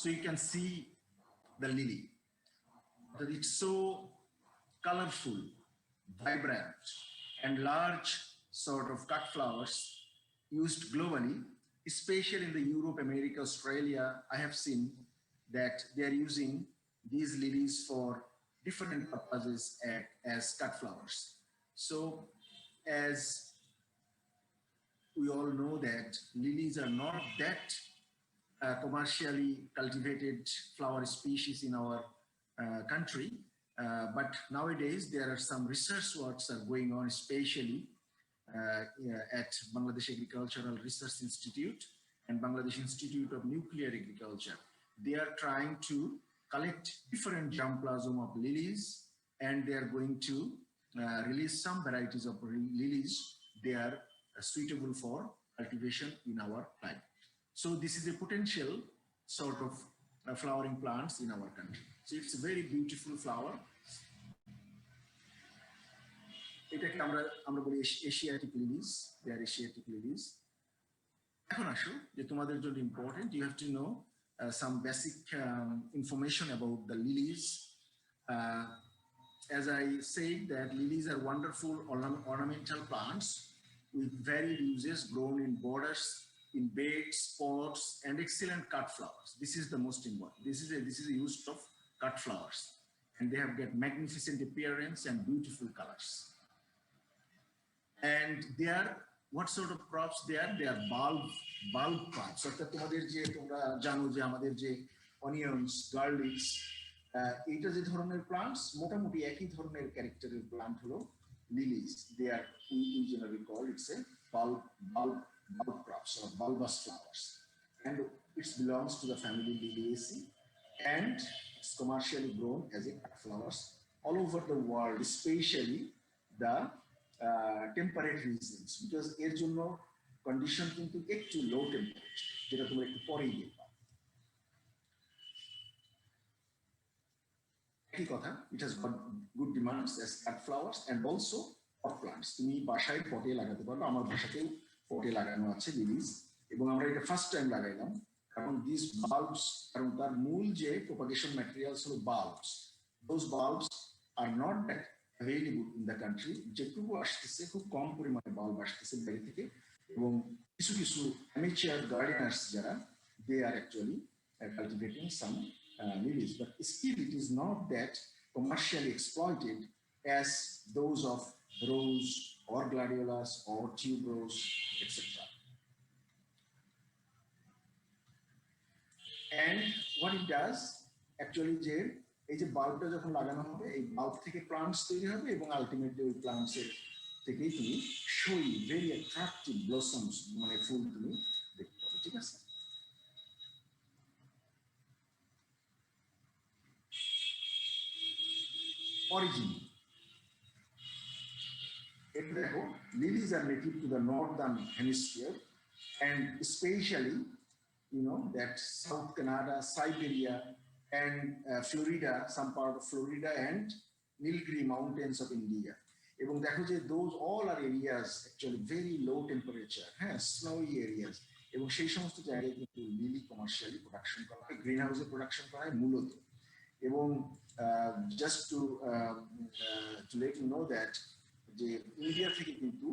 So you can see the lily, that it's so colorful, vibrant, and large sort of cut flowers used globally, especially in the Europe, America, Australia. I have seen that they are using these lilies for different purposes as cut flowers. So as we all know that lilies are not that commercially cultivated flower species in our country. But nowadays there are some research works are going on, especially at Bangladesh Agricultural Research Institute and Bangladesh Institute of Nuclear Agriculture. They are trying to collect different germplasm of lilies, and they are going to release some varieties of lilies. They are suitable for cultivation in our climate. So this is a potential sort of flowering plants in our country. So it's a very beautiful flower. এটাকে আমরা বলি Asiatic লিলিজ, they are Asiatic lilies. এখন আসো যে তোমাদের জন্য important, you have to know some basic information about the lilies. As I said, that lilies are wonderful ornamental plants with varied uses, grown in borders, in beds, pots, and excellent cut flowers. This is the most important. This is a use of cut flowers, and they have got magnificent appearance and beautiful colors. And they are, what sort of crops they are? They are bulb crops. অর্থাৎ তোমাদের যে তোমরা জানো যে আমাদের যে onions, গার্লিকস, এটা যে ধরনের প্লান্টস, মোটামুটি একই ধরনের ক্যারেক্টারের প্লান্ট হলো লিলিজ। They are, we generally call it's a bulb crops or bulbous flowers, and it belongs to the family Liliaceae, and it's commercially grown as a cut flowers all over the world, especially the temperate regions, because এর জন্য condition কিন্তু একটু লো temperature, যেটা তোমরা একটু পরেই দেখবা। একই কথা, it has got good demands as cut flowers and also pot plants. তুমি বাসায় পটে লাগাতে পারবে, আমার বাসাতেও পটে লাগানো আছে লিলিজ, এবং আমরা এটা ফার্স্ট টাইম লাগাইলাম কারণ দিস বাল্বস, কারণ তার মূল যে প্রোপাগেশন ম্যাটেরিয়ালস হলো bulbs, those bulbs are not that available in the country. যেটুকু আসতেছে খুব কম পরিমাণে বাল্ব আসতেছে বাইরে থেকে, এবং কিছু কিছু amateur gardeners যারা, they are actually cultivating some lilies, but still it is not that commercially exploited as those of rose or gladiolus or tuberose, etc. And what it does actually, যে এই যে বাল্বটা যখন লাগানো হবে, এই বাল্ব থেকে plants তৈরি হবে, এবং আলটিমেটলি ওই প্লান্টসের থেকেই তুমি শোই ভেরি অ্যাট্রাকটিভ ব্লসমস, মানে ফুল তুমি দেখতে পাবে। ঠিক আছে, অরিজিন এটা দেখো, lilies are native to the northern hemisphere, and especially that South Canada, Siberia, and Florida, some part of Florida and Nilgiri mountains of India. এবং দেখো যে those all are areas actually very low temperature, হ্যাঁ, snowy areas, এবং সেই সমস্ত জায়গায় কিন্তু lily commercially production করা হয়, গ্রিন হাউসে প্রোডাকশন করা হয় মূলত। এবং just to let you know that, যে ইন্ডিয়া থেকে কিন্তু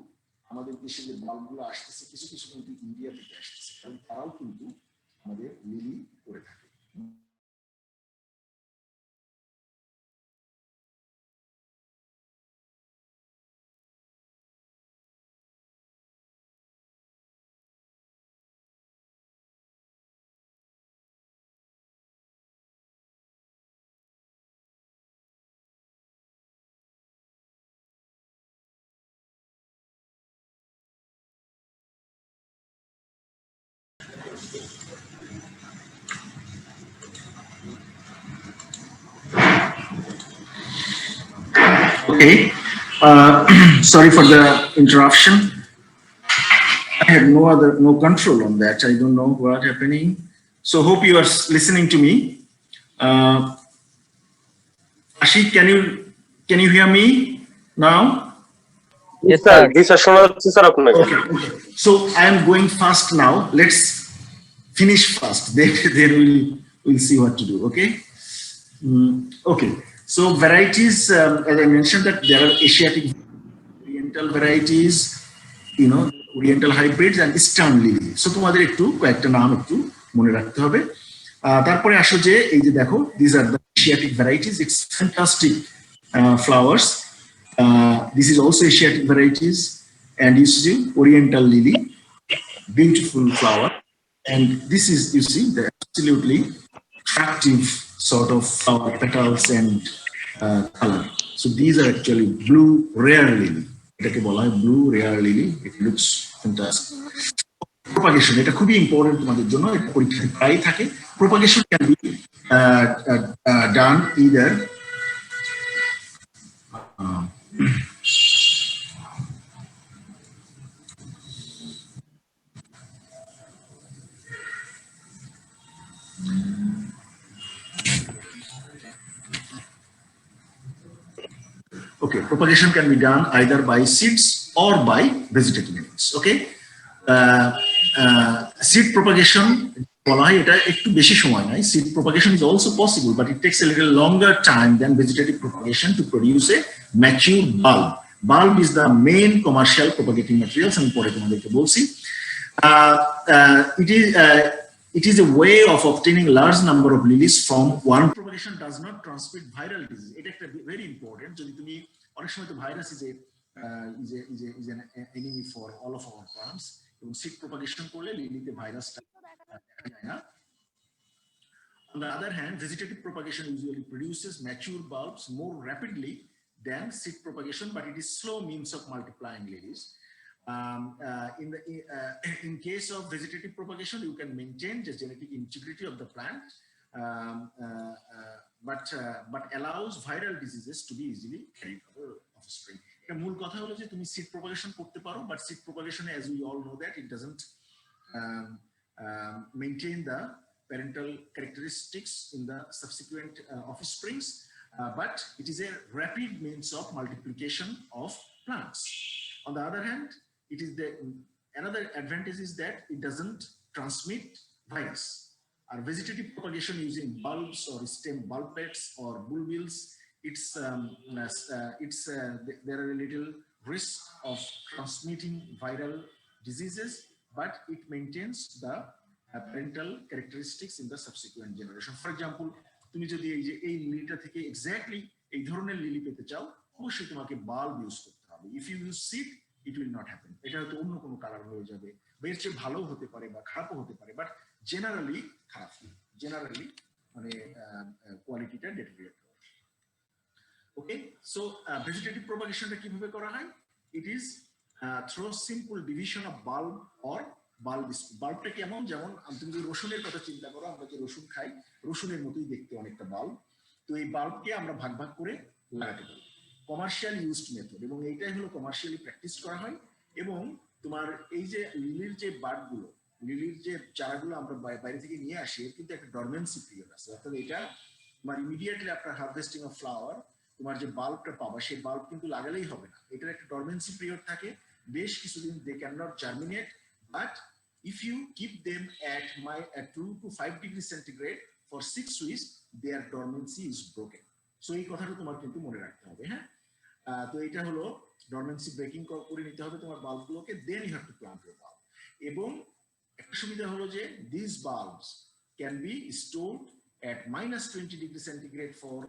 আমাদের দেশে যে বাল্বগুলো আসতেছে, কিছু কিছু কিন্তু ইন্ডিয়া থেকে আসতেছে, কারণ তারাও কিন্তু আমাদের লিলি করে থাকে। Okay, sorry for the interruption. I had no control on that. I don't know what happening. So hope you are listening to me. Ashik, can you hear me now? Yes, sir. This is Okay. So I am going fast now. Let's finish fast. Then we will we'll see what to do. Okay. Okay. So varieties, as I mentioned, that there are Asiatic, Oriental varieties, Oriental hybrids and Eastern lily. So তোমাদের একটু কয়েকটা নাম একটু মনে রাখতে হবে। তারপরে আসো যে এই যে দেখো, these are the Asiatic varieties. It's fantastic flowers. This is also Asiatic varieties, and you see Oriental lily, beautiful flower, and this is, you see, the absolutely attractive sort of flower petals and color. So these are actually blue rare lily. এটাকে বলা হয় blue rare lily. It looks fantastic. Propagation, এটা খুবই important তোমাদের জন্য, এটা পরীক্ষায় প্রায় থাকে। Propagation can be done either okay, propagation can be done either by seeds or by vegetative means. Okay, seed propagation বলা হয় এটা একটু বেশি সময় নেয়। Seed propagation is also possible, but it takes a little longer time than vegetative propagation to produce a mature bulb. Bulb is the main commercial propagating materials, আমি পরে তোমাদেরকে বলছি। It is a way of obtaining large number of lilies from one. Propagation does not transmit viral disease. এটা একটা very important. যদি তুমি অনেক সময় তো virus is an enemy for all of our plants, এবং seed propagation করলে লিলিতে ভাইরাসটা দেখা যায় না। On the other hand, vegetative propagation usually produces mature bulbs more rapidly than seed propagation, but it is slow means of multiplying lilies. In case of vegetative propagation, you can maintain the genetic integrity of the plant, but allows viral diseases to be easily carried over offspring. The মূল কথা হলো যে তুমি seed propagation করতে পারো, but seed propagation, as we all know, that it doesn't maintain the parental characteristics in the subsequent offsprings, but it is a rapid means of multiplication of plants. On the other hand, it is another advantage is that it doesn't transmit virus. Our vegetative propagation using bulbs or stem bulbets or bulbils, there are a little risk of transmitting viral diseases, but it maintains the parental characteristics in the subsequent generation. For example, তুমি যদি এই লিলিটা থেকে exactly এই ধরনের lily পেতে চাও, অবশ্যই তোমাকে বাল্ব ইউজ করতে হবে। If you use seed, it will not happen. এটা হয়তো অন্য কোনো কালার হয়ে যাবে, বা এর চেয়ে ভালো হতে পারে বা খারাপও হতে পারে, বাট জেনারেলি খারাপ, জেনারেলি মানে কোয়ালিটিটা ডেটেরিয়েট হয়। ওকে, সো ভেজিটেটিভ প্রপাগেশনটা কিভাবে করা হয়? It is through simple division of bulb or bulb. বাল্বটা কেমন? যেমন তুমি যদি রসুনের কথা চিন্তা করো, আমরা যে রসুন খাই, রসুনের মতোই দেখতে অনেকটা বাল্ব। তো এই বাল্বকে আমরা ভাগ ভাগ করে লাগাতে পারি, কমার্শিয়াল ইউজড মেথড, এবং এইটাই হলো কমার্শিয়ালি প্র্যাকটিস করা হয়। এবং তোমার এই যে লিলির যে বার্ডগুলো, লিলির যে চারাগুলো আমরা বাইরে থেকে নিয়ে আসি, এর কিন্তু একটা ডরমেন্সি পিরিয়ড আছে। অর্থাৎ এটা তোমার immediately after harvesting of flower তোমার যে বাল্বটা পাবা, সেই বাল্ব কিন্তু লাগালেই হবে না, এটার একটা ডরমেন্সি পিরিয়ড থাকে বেশ কিছুদিন। They can not germinate, but if you keep them at 2 to 5 degrees centigrade for 6 weeks, their dormancy is broken. So এই কথাটা তোমার কিন্তু মনে রাখতে হবে। হ্যাঁ, তো এটা হলো ডরমেন্সি ব্রেকিং করে নিতে হবে তোমার বাল্বগুলোকে, then you have to plant your bulb. এবং একটা সুবিধা হলো যে this bulbs can be stored at -20 degrees centigrade for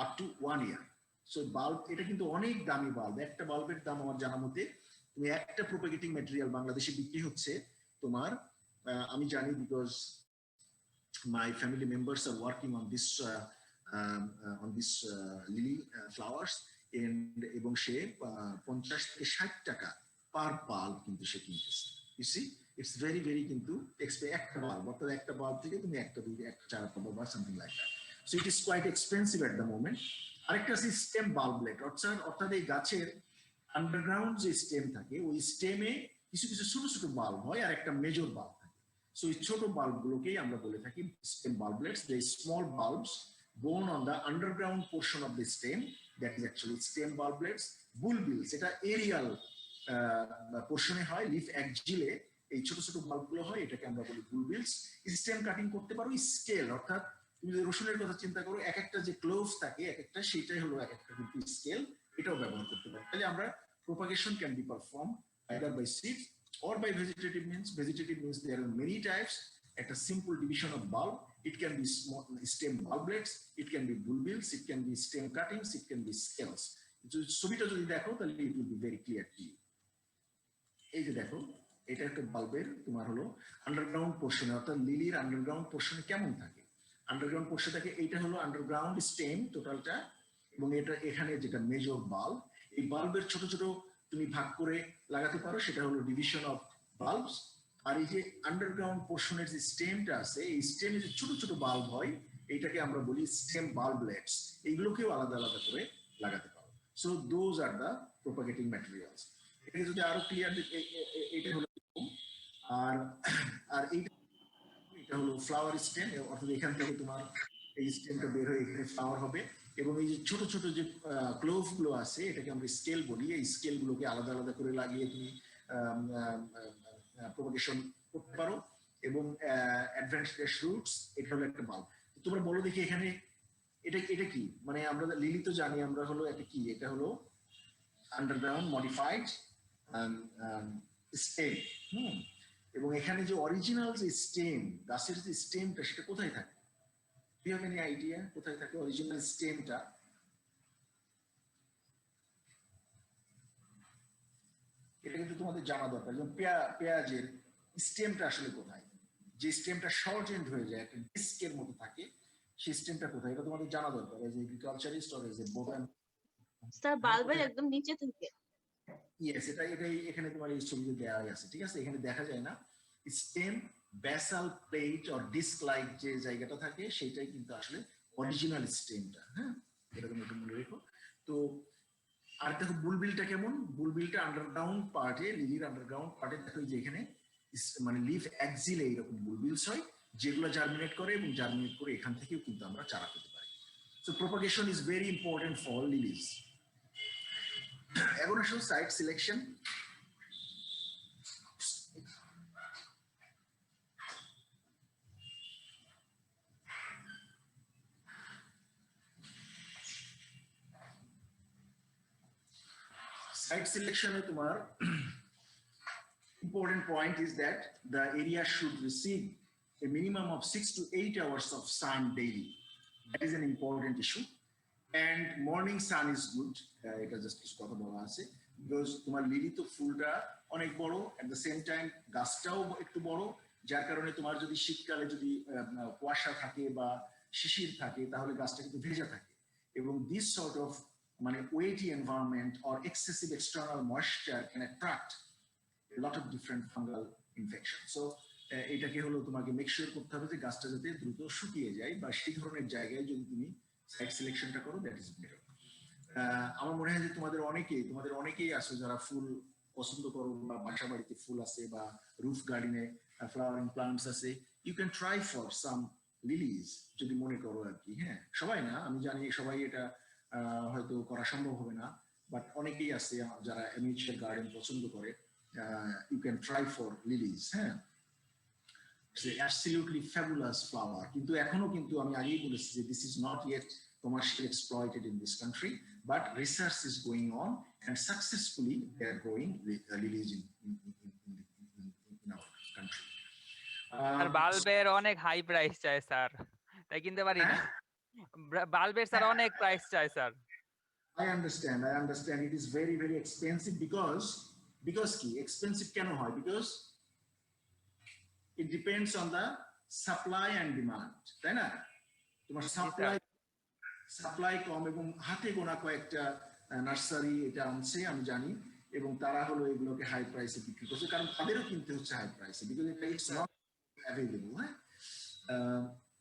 up to 1 year. So bulb, এটা কিন্তু অনেক দামি বাল্ব। একটা বাল্বের দাম আমার জানা মতে, তুমি একটা প্রোপাগেটিং ম্যাটেরিয়াল বাংলাদেশে বিক্রি হচ্ছে তোমার, আমি জানি because my family members are working on this lily flowers, এবং সে 50 থেকে 60 টাকা পার বাল্ব কিন্তু সে কিনতেছে। You see, it's very very কিন্তু একটা বাল্ব, অর্থাৎ একটা বাল্ব থেকে তুমি একটা চারা পাবো বা something like that. So it is quite expensive at the moment. আরেকটা সিস্টেম বাল্বলেট, অর্থাৎ এই গাছের আন্ডারগ্রাউন্ড যে স্টেম থাকে, ওই স্টেমে কিছু কিছু ছোট ছোট বাল্ব হয় আর একটা মেজর বাল্ব থাকে। সো এই ছোট বাল্বগুলোকেই আমরা বলে থাকি stem bulblets. The small bulbs born on the underground portion of the stem, that is actually stem bulblets. Bulbils, এটা এরিয়াল পোর্শনে হয়, লিফ অ্যাক্সিলে এই ছোট ছোট বাল্বগুলো হয়, এটাকে আমরা বলি বুলবিলস। স্টেম কাটিং করতে পারো স্কেল, অর্থাৎ তুমি যদি রসুনের কথা চিন্তা করো, এক একটা যে ক্লোভস থাকে এক একটা, সেটাই হলো এক একটা কিন্তু স্কেল, এটাও ব্যবহার করতে পারো। তাহলে আমরা propagation can be performed either by seeds or by vegetative means. Vegetative means there are many types. At a simple division of bulb, it can be small stem bulblets, it can be bulbils, it can be stem cuttings, it can be scales. ছবিটা যদি দেখো তাহলে it will be very clear to you. এই যে দেখো, এটা একটা বাল্বের তোমার হলো আন্ডারগ্রাউন্ড পোর্শনে, অর্থাৎ লিলির আন্ডারগ্রাউন্ড পোর্শনে কেমন থাকে, আন্ডারগ্রাউন্ড পোর্শন থাকে, এইটা হলো আন্ডারগ্রাউন্ড স্টেম টোটালটা, এবং এটা এখানে যেটা মেজর বাল্ব, এই বাল্বের ছোট ছোট তুমি ভাগ করে লাগাতে পারো, সেটা হলো ডিভিশন অফ বাল্বস। আর এই যে আন্ডারগ্রাউন্ড পোর্শনের যে স্টেমটা আছে, এই স্টেমে যে ছোট ছোট বাল্ব হয়, এইটাকে আমরা বলি স্টেম বাল্বলেটস, এইগুলোকেও আলাদা আলাদা করে লাগাতে পারো। So those are the propagating materials. এটা যদি আরো ক্লিয়ার, এটা হলো, আর আর এটা হলো ফ্লাওয়ার স্টেম, অর্থাৎ এখান থেকে তোমার এই স্টেমটা বের হয়ে এখানে ফ্লাওয়ার হবে, এবং এই যে ছোট ছোট যে ক্লোভ গুলো আছে, এটাকে আমরা স্কেল বলি, এই স্কেল গুলোকে আলাদা আলাদা করে লাগিয়ে তুমি প্রোপাগেশন করতে পারো। এবং অ্যাডভান্সড রুটস, এটা হলো একটা বাল্ব। তোমরা বলো দেখি এখানে এটা এটা কি, মানে আমরা লিলি তো জানি আমরা হলো এটা কি, এটা হলো আন্ডারগ্রাউন্ড মডিফাইড স্টেম। এবং এখানে যে অরিজিনাল যে স্টেম, গাছের যে স্টেমটা, সেটা কোথায় থাকে? Do you have any idea কোথায় থাকে অরিজিনাল স্টেমটা? এটা কিন্তু তোমাদের জানা দরকার। যেমন পেঁয়াজের স্টেমটা আসলে কোথায়, যে স্টেমটা শর্ট এন্ড হয়ে যায়, একটা ডিস্কের মতো থাকে, সেই স্টেমটা কোথায়, এটা তোমাদের জানা দরকার as agriculturist or as a botanist. Sir বাল্বের একদম নিচে থাকে। ইয়েস, এটাই এখানে তোমার এই ছবিতে দেওয়া আছে, ঠিক আছে? এখানে দেখা যায় না stem, basal plate or disc like যে জায়গাটা থাকে, সেটাই কিন্তু আসলে অরিজিনাল স্টেমটা। হ্যাঁ, এটা তুমি একটু মনে রেখো। তো আর দেখো বুলবিলটা কেমন, বুলবিলটা আন্ডারগ্রাউন্ড পার্টে, লিলির আন্ডারগ্রাউন্ড পার্টে দেখো যে এখানে মানে লিফ এক্সিলে এইরকম বুলবিলস হয়, যেগুলো জার্মিনেট করে, এবং জার্মিনেট করে এখান থেকেও কিন্তু আমরা চারা পেতে পারি। So propagation is very important for lilies. এখন আসো site selection. Site selection of tomorrow important point is that the area should receive a minimum of 6 to 8 hours of sun daily. That is an important issue. And morning sun is good. It is just কথা বলা আছে, because তোমার lily তো ফুলটা অনেক বড়, at the same time গাছটাও একটু বড়, যার কারণে তোমার যদি শীতকালে যদি কুয়াশা থাকে বা শিশির থাকে, তাহলে গাছটা কিন্তু ভেজা থাকে, এবং this sort of মানে wetty environment or excessive external moisture can attract a lot of different fungal infection. So এটাকে হলো তোমাকে মেক শিওর করতে হবে যে গাছটা যাতে দ্রুত শুকিয়ে যায়, বা সেই ধরনের জায়গায় যদি তুমি সাইট সিলেকশনটা করো, দ্যাট ইজ বেটার। আমার মনে হয় যে তোমাদের অনেকেই আছে যারা ফুল পছন্দ করো, বা বাসা বাড়িতে ফুল আছে, বা রুফ গার্ডেনে ফ্লাওয়ারিং প্লান্টস আছে, you can try for some lilies, যদি মনে করো আর কি। হ্যাঁ, সবাই না, আমি জানি সবাই এটা হয়তো করা সম্ভব হবে না, বাট অনেকেই আছে যারা অ্যামেচার গার্ডেন পছন্দ করে। You can try for lilies. হ্যাঁ, it's an absolutely fabulous flower. কিন্তু এখনো কিন্তু আমি আগেই বলেছি যে this is not yet commercially exploited in this country, but research is going on and successfully they are growing lilies in our country. আর বাল্বের অনেক হাই প্রাইস চাই স্যার, তাই কিনতে পারি না। বাল্বের স্যার অনেক প্রাইস চাই sir. I understand it is very very expensive, because কি expensive কেন হয়, because it depends on the supply and demand, তাই না? তোমার সাপ্লাই কম, এবং হাতে গোনা কয়েকটা নার্সারি এটা আনছে আমি জানি, এবং তারা হলো এগুলোকে হাই প্রাইসে বিক্রি করছে, কারণ তাদেরও কিনতে হচ্ছে হাই প্রাইসে, বিকজ এটা ইটস নট অ্যাভেলেবল।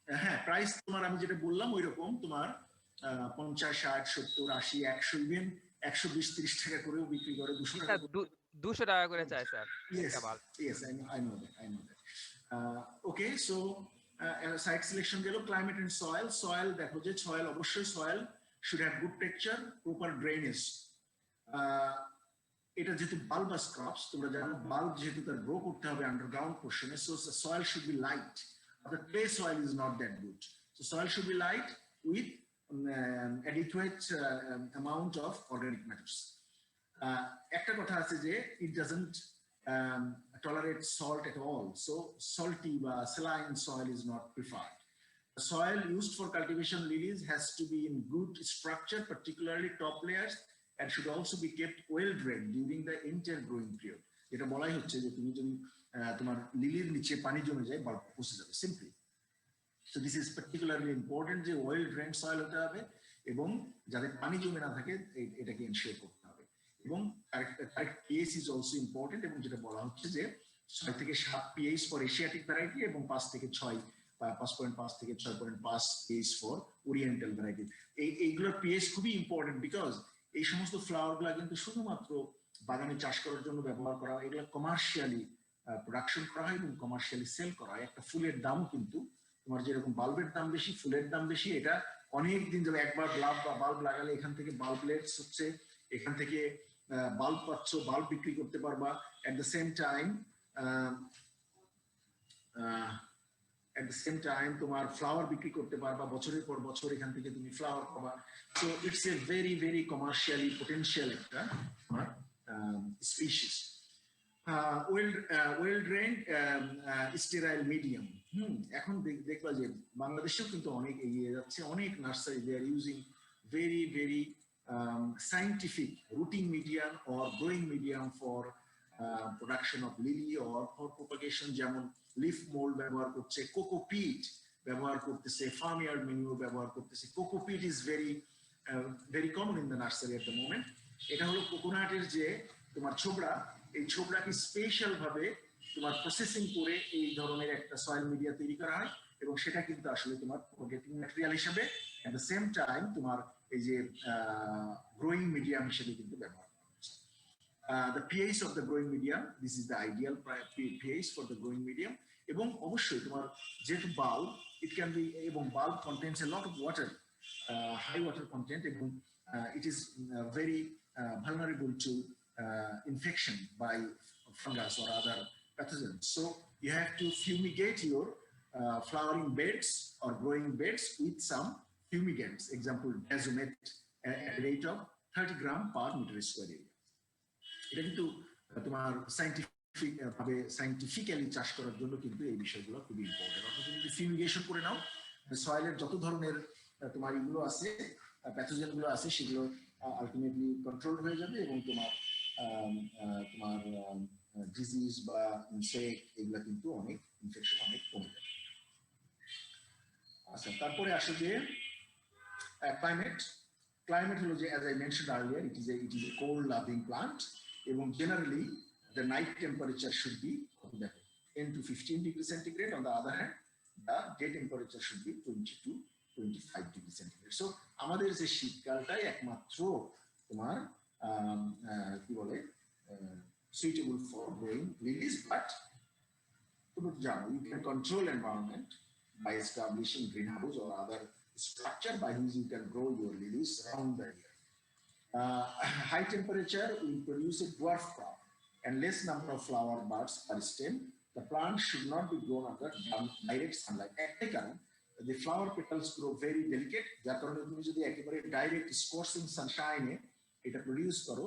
হ্যাঁ, প্রাইস তোমার আমি যেটা বললাম ওই রকম, তোমার 50, 60, 70, 80, 100, ইভেন 120-130 টাকা করেও বিক্রি করে, 200 টাকা করে চাই sir. Yes, I know that. Okay, so site selection গেল। Climate and soil দেখো যে soil অবশ্যই soil should have good texture, proper drainage. এটা যেহেতু বাল্বাস ক্রপস, তোমরা জানো বাল্ব যেহেতু তার গ্রো করতে হবে আন্ডারগ্রাউন্ড পোর্শনে, so soil should be light, the clay soil is not that good, so soil should be light with adequate amount of organic matters. একটা কথা আছে যে it doesn't tolerate salt at all, so salty বা saline soil is not preferred. The soil used for cultivation lilies has to be in good structure, particularly top layers, and should also be kept well drained during the entire growing period. যেটা বলাই হচ্ছে যে তুমি যদি তোমার লিলির নিচে পানি জমে যায় বাল্ব পচে যাবে simply. So this is particularly important যে ওয়েল ড্রেন সয়েল হতে হবে এবং যাতে পানি জমে না থাকে এটাকে এনশিওর করতে হবে, এবং correct pH is also important, এবং যেটা বলা হচ্ছে যে 6 থেকে 7 পিএইচ ফর এশিয়াটিক ভ্যারাইটি এবং 5 থেকে 6 5.5 থেকে 6.5 পিএইচ ফর ওরিয়েন্টাল ভ্যারাইটি। এইগুলোর পিএইচ খুবই ইম্পর্টেন্ট, বিকজ এই সমস্ত ফ্লাওয়ার গুলা কিন্তু শুধুমাত্র বাগানে চাষ করার জন্য ব্যবহার করা হয়, এগুলো কমার্শিয়ালি প্রোডাকশন করা হয় এবং কমার্শিয়ালি সেল করা হয়। একটা ফুলের দাম কিন্তু তোমার যেরকম বাল্বের দাম বেশি, ফুলের দাম বেশি, এটা অনেক দিন যাবে। একবার বাল্ব লাগালে এখান থেকে বাল্বলেটস হচ্ছে, এখান থেকে বাল্ব পাচ্ছ, বাল্ব বিক্রি করতে পারবা। এট দ্য সেম টাইম তোমার ফ্লাওয়ার বিক্রি করতে পারবা, বছরের পর বছর এখান থেকে তুমি ফ্লাওয়ার পাবা। So it's a very very commercially potential একটা species. Well drained sterile medium. এখন দেখবা যে বাংলাদেশেও কিন্তু অনেক এগিয়ে যাচ্ছে, অনেক nursery they are using very very scientific rooting medium or growing medium for production of lily or for propagation, যেমন লিফ মোল্ড ব্যবহার করছে, কোকোপিট ব্যবহার করতেছে, ফার্মইয়ার্ড ম্যানিউর ব্যবহার করতেছে। Cocopeat is very common in the nursery at the moment. এটা হলো কোকোনাটের যে তোমার ছোবড়া, এই ছোবড়াকে স্পেশাল ভাবে তোমার প্রসেসিং করে এই ধরনের একটা সয়েল মিডিয়া তৈরি করা হয়, এবং সেটা কিন্তু আসলে তোমার প্রোপেগেটিং ম্যাটেরিয়াল হিসেবে এট দ্য সেম টাইম তোমার এই যে গ্রোয়িং মিডিয়াম হিসেবে কিন্তু ব্যবহার করা হচ্ছে। The pH of the growing medium, this is the ideal pH for the growing medium, এবং অবশ্যই তোমার যেহেতু বাল্ব, it can be, এবং bulb contains a lot of water, high water content, এবং it is very vulnerable to infection by fungus or other pathogens. So you have to fumigate your flowering beds or growing beds with some fumigants, example Dazomet at a rate of 30 gram per meter square area. এটা কিন্তু তোমার scientifically চাষ করার জন্য কিন্তু এই বিষয়গুলো খুবই ইম্পর্টেন্ট। অর্থাৎ তুমি যদি ফিউমিগেশন করে নাও, সয়েলের যত ধরনের তোমার এগুলো আছে, প্যাথোজেন গুলো আছে, সেগুলো আলটিমেটলি কন্ট্রোল হয়ে যাবে, এবং তোমার ডিজিজ বা ইনসেক্ট এগুলা কিন্তু অনেক ইনফেকশন অনেক কমে যাবে। আচ্ছা, তারপরে আসে যে ক্লাইমেট হলো যে, as I mentioned earlier, it is a cold loving plant, এবং generally the night temperature should be 10 to 15 degrees centigrade. On the other hand, the day temperature should be 20 to 25 degrees centigrade. So আমাদের যে শীতকালটাই একমাত্র তোমার কি বলে suitable for growing lilies, but তুমি জানো you can control environment by establishing greenhouse or other structure by which you can grow your lilies around the year. High temperature will produce a dwarf crop and less number of flower buds per stem. The plant should not be grown under direct sunlight. একটাই কারণ, the flower petals grow very delicate, যার কারণে তুমি যদি একেবারে direct scorching sunshine এ এটা produce করো,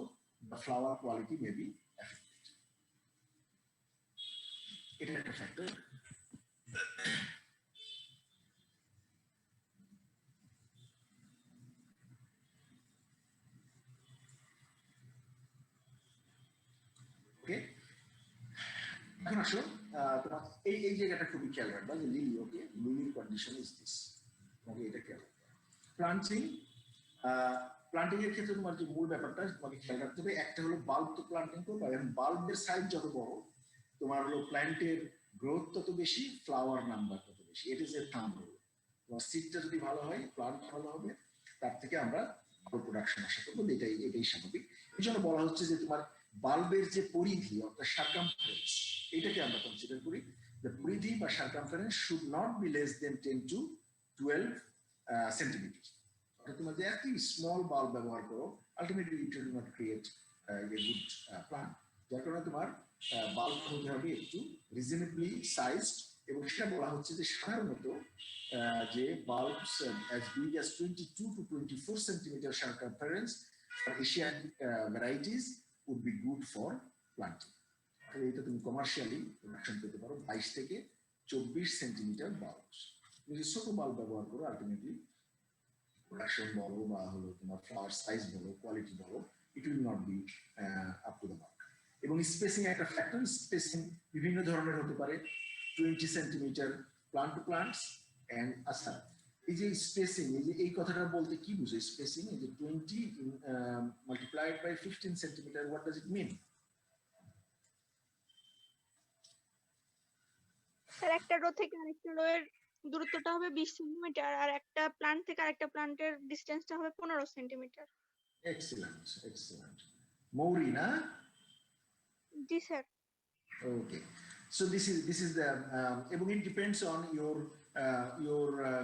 the flower quality may be affected. এটা একটা ফ্যাক্টর। ওকে, এখন আসো তোমার এই জায়গাটা খুবই খেয়াল রাখবা যে লিলি, ওকে, লিলির কন্ডিশন ইজ দিস, ওকে, এটা খেয়াল রাখবা। প্লান্টিং এর ক্ষেত্রে তোমার যে মূল ব্যাপারটা তোমাকে খেয়াল রাখতে হবে, একটা হলো বাল্ব তো প্লান্টিং করবা, এবং বাল্বের সাইজ যত বড় তোমার হলো প্ল্যান্টের গ্রোথ তত বেশি, ফ্লাওয়ার নাম্বার তত বেশি। It is a thumb rule. তোমার সিডটা যদি ভালো হয়, প্লান্ট ভালো হবে, তার থেকে আমরা ভালো প্রোডাকশন আশা করবো, এটাই স্বাভাবিক। এই জন্য বলা হচ্ছে যে তোমার বাল্বের যে পরিধি অর্থাৎ সার্কামফারেন্স, এটাকে আমরা কনসিডার করি। দ্য পরিধি বা circumference should not be less than 10 to 12 centimetre. অর্থাৎ তোমরা যে একটি স্মল বাল্ব ব্যবহার করো, ultimately it will not create good plant. যার কারণে তোমার বাল্ব হতে হবে একটু রিজনেবলি সাইজড, এবং সেটা বলা হচ্ছে যে সাধারণত যে bulbs as big as 22 to 24 centimeter circumference for Asian varieties would be good for planting. এটা তুমি কমার্শিয়ালি প্রোডাকশন পেতে পারো 22 থেকে 24 সেন্টিমিটার বাল্ব। যদি ছোট বাল্ব ব্যবহার করো আলটিমেটলি প্রোডাকশন বলো বা হলো তোমার ফ্লাওয়ার সাইজ বলো, কোয়ালিটি বলো, it will not be up to the mark. এবং স্পেসিং একটা ফ্যাক্টর, স্পেসিং বিভিন্ন ধরনের হতে পারে, 20 centimetre plant to plants and আচ্ছা এই যে স্পেসিং, এই যে এই কথাটা বলতে কি বুঝো স্পেসিং, এই যে 20 multiplied by 15 centimetre, what does it mean? Sir একটা রো থেকে আরেকটা রো এর দূরত্বটা হবে 20 সেন্টিমিটার, আর একটা প্লান্ট থেকে আরেকটা প্লান্টের ডিসটেন্সটা হবে 15 সেন্টিমিটার। Excellent, excellent. মৌরি না? জি sir. Okay, so this is the এবং it depends on your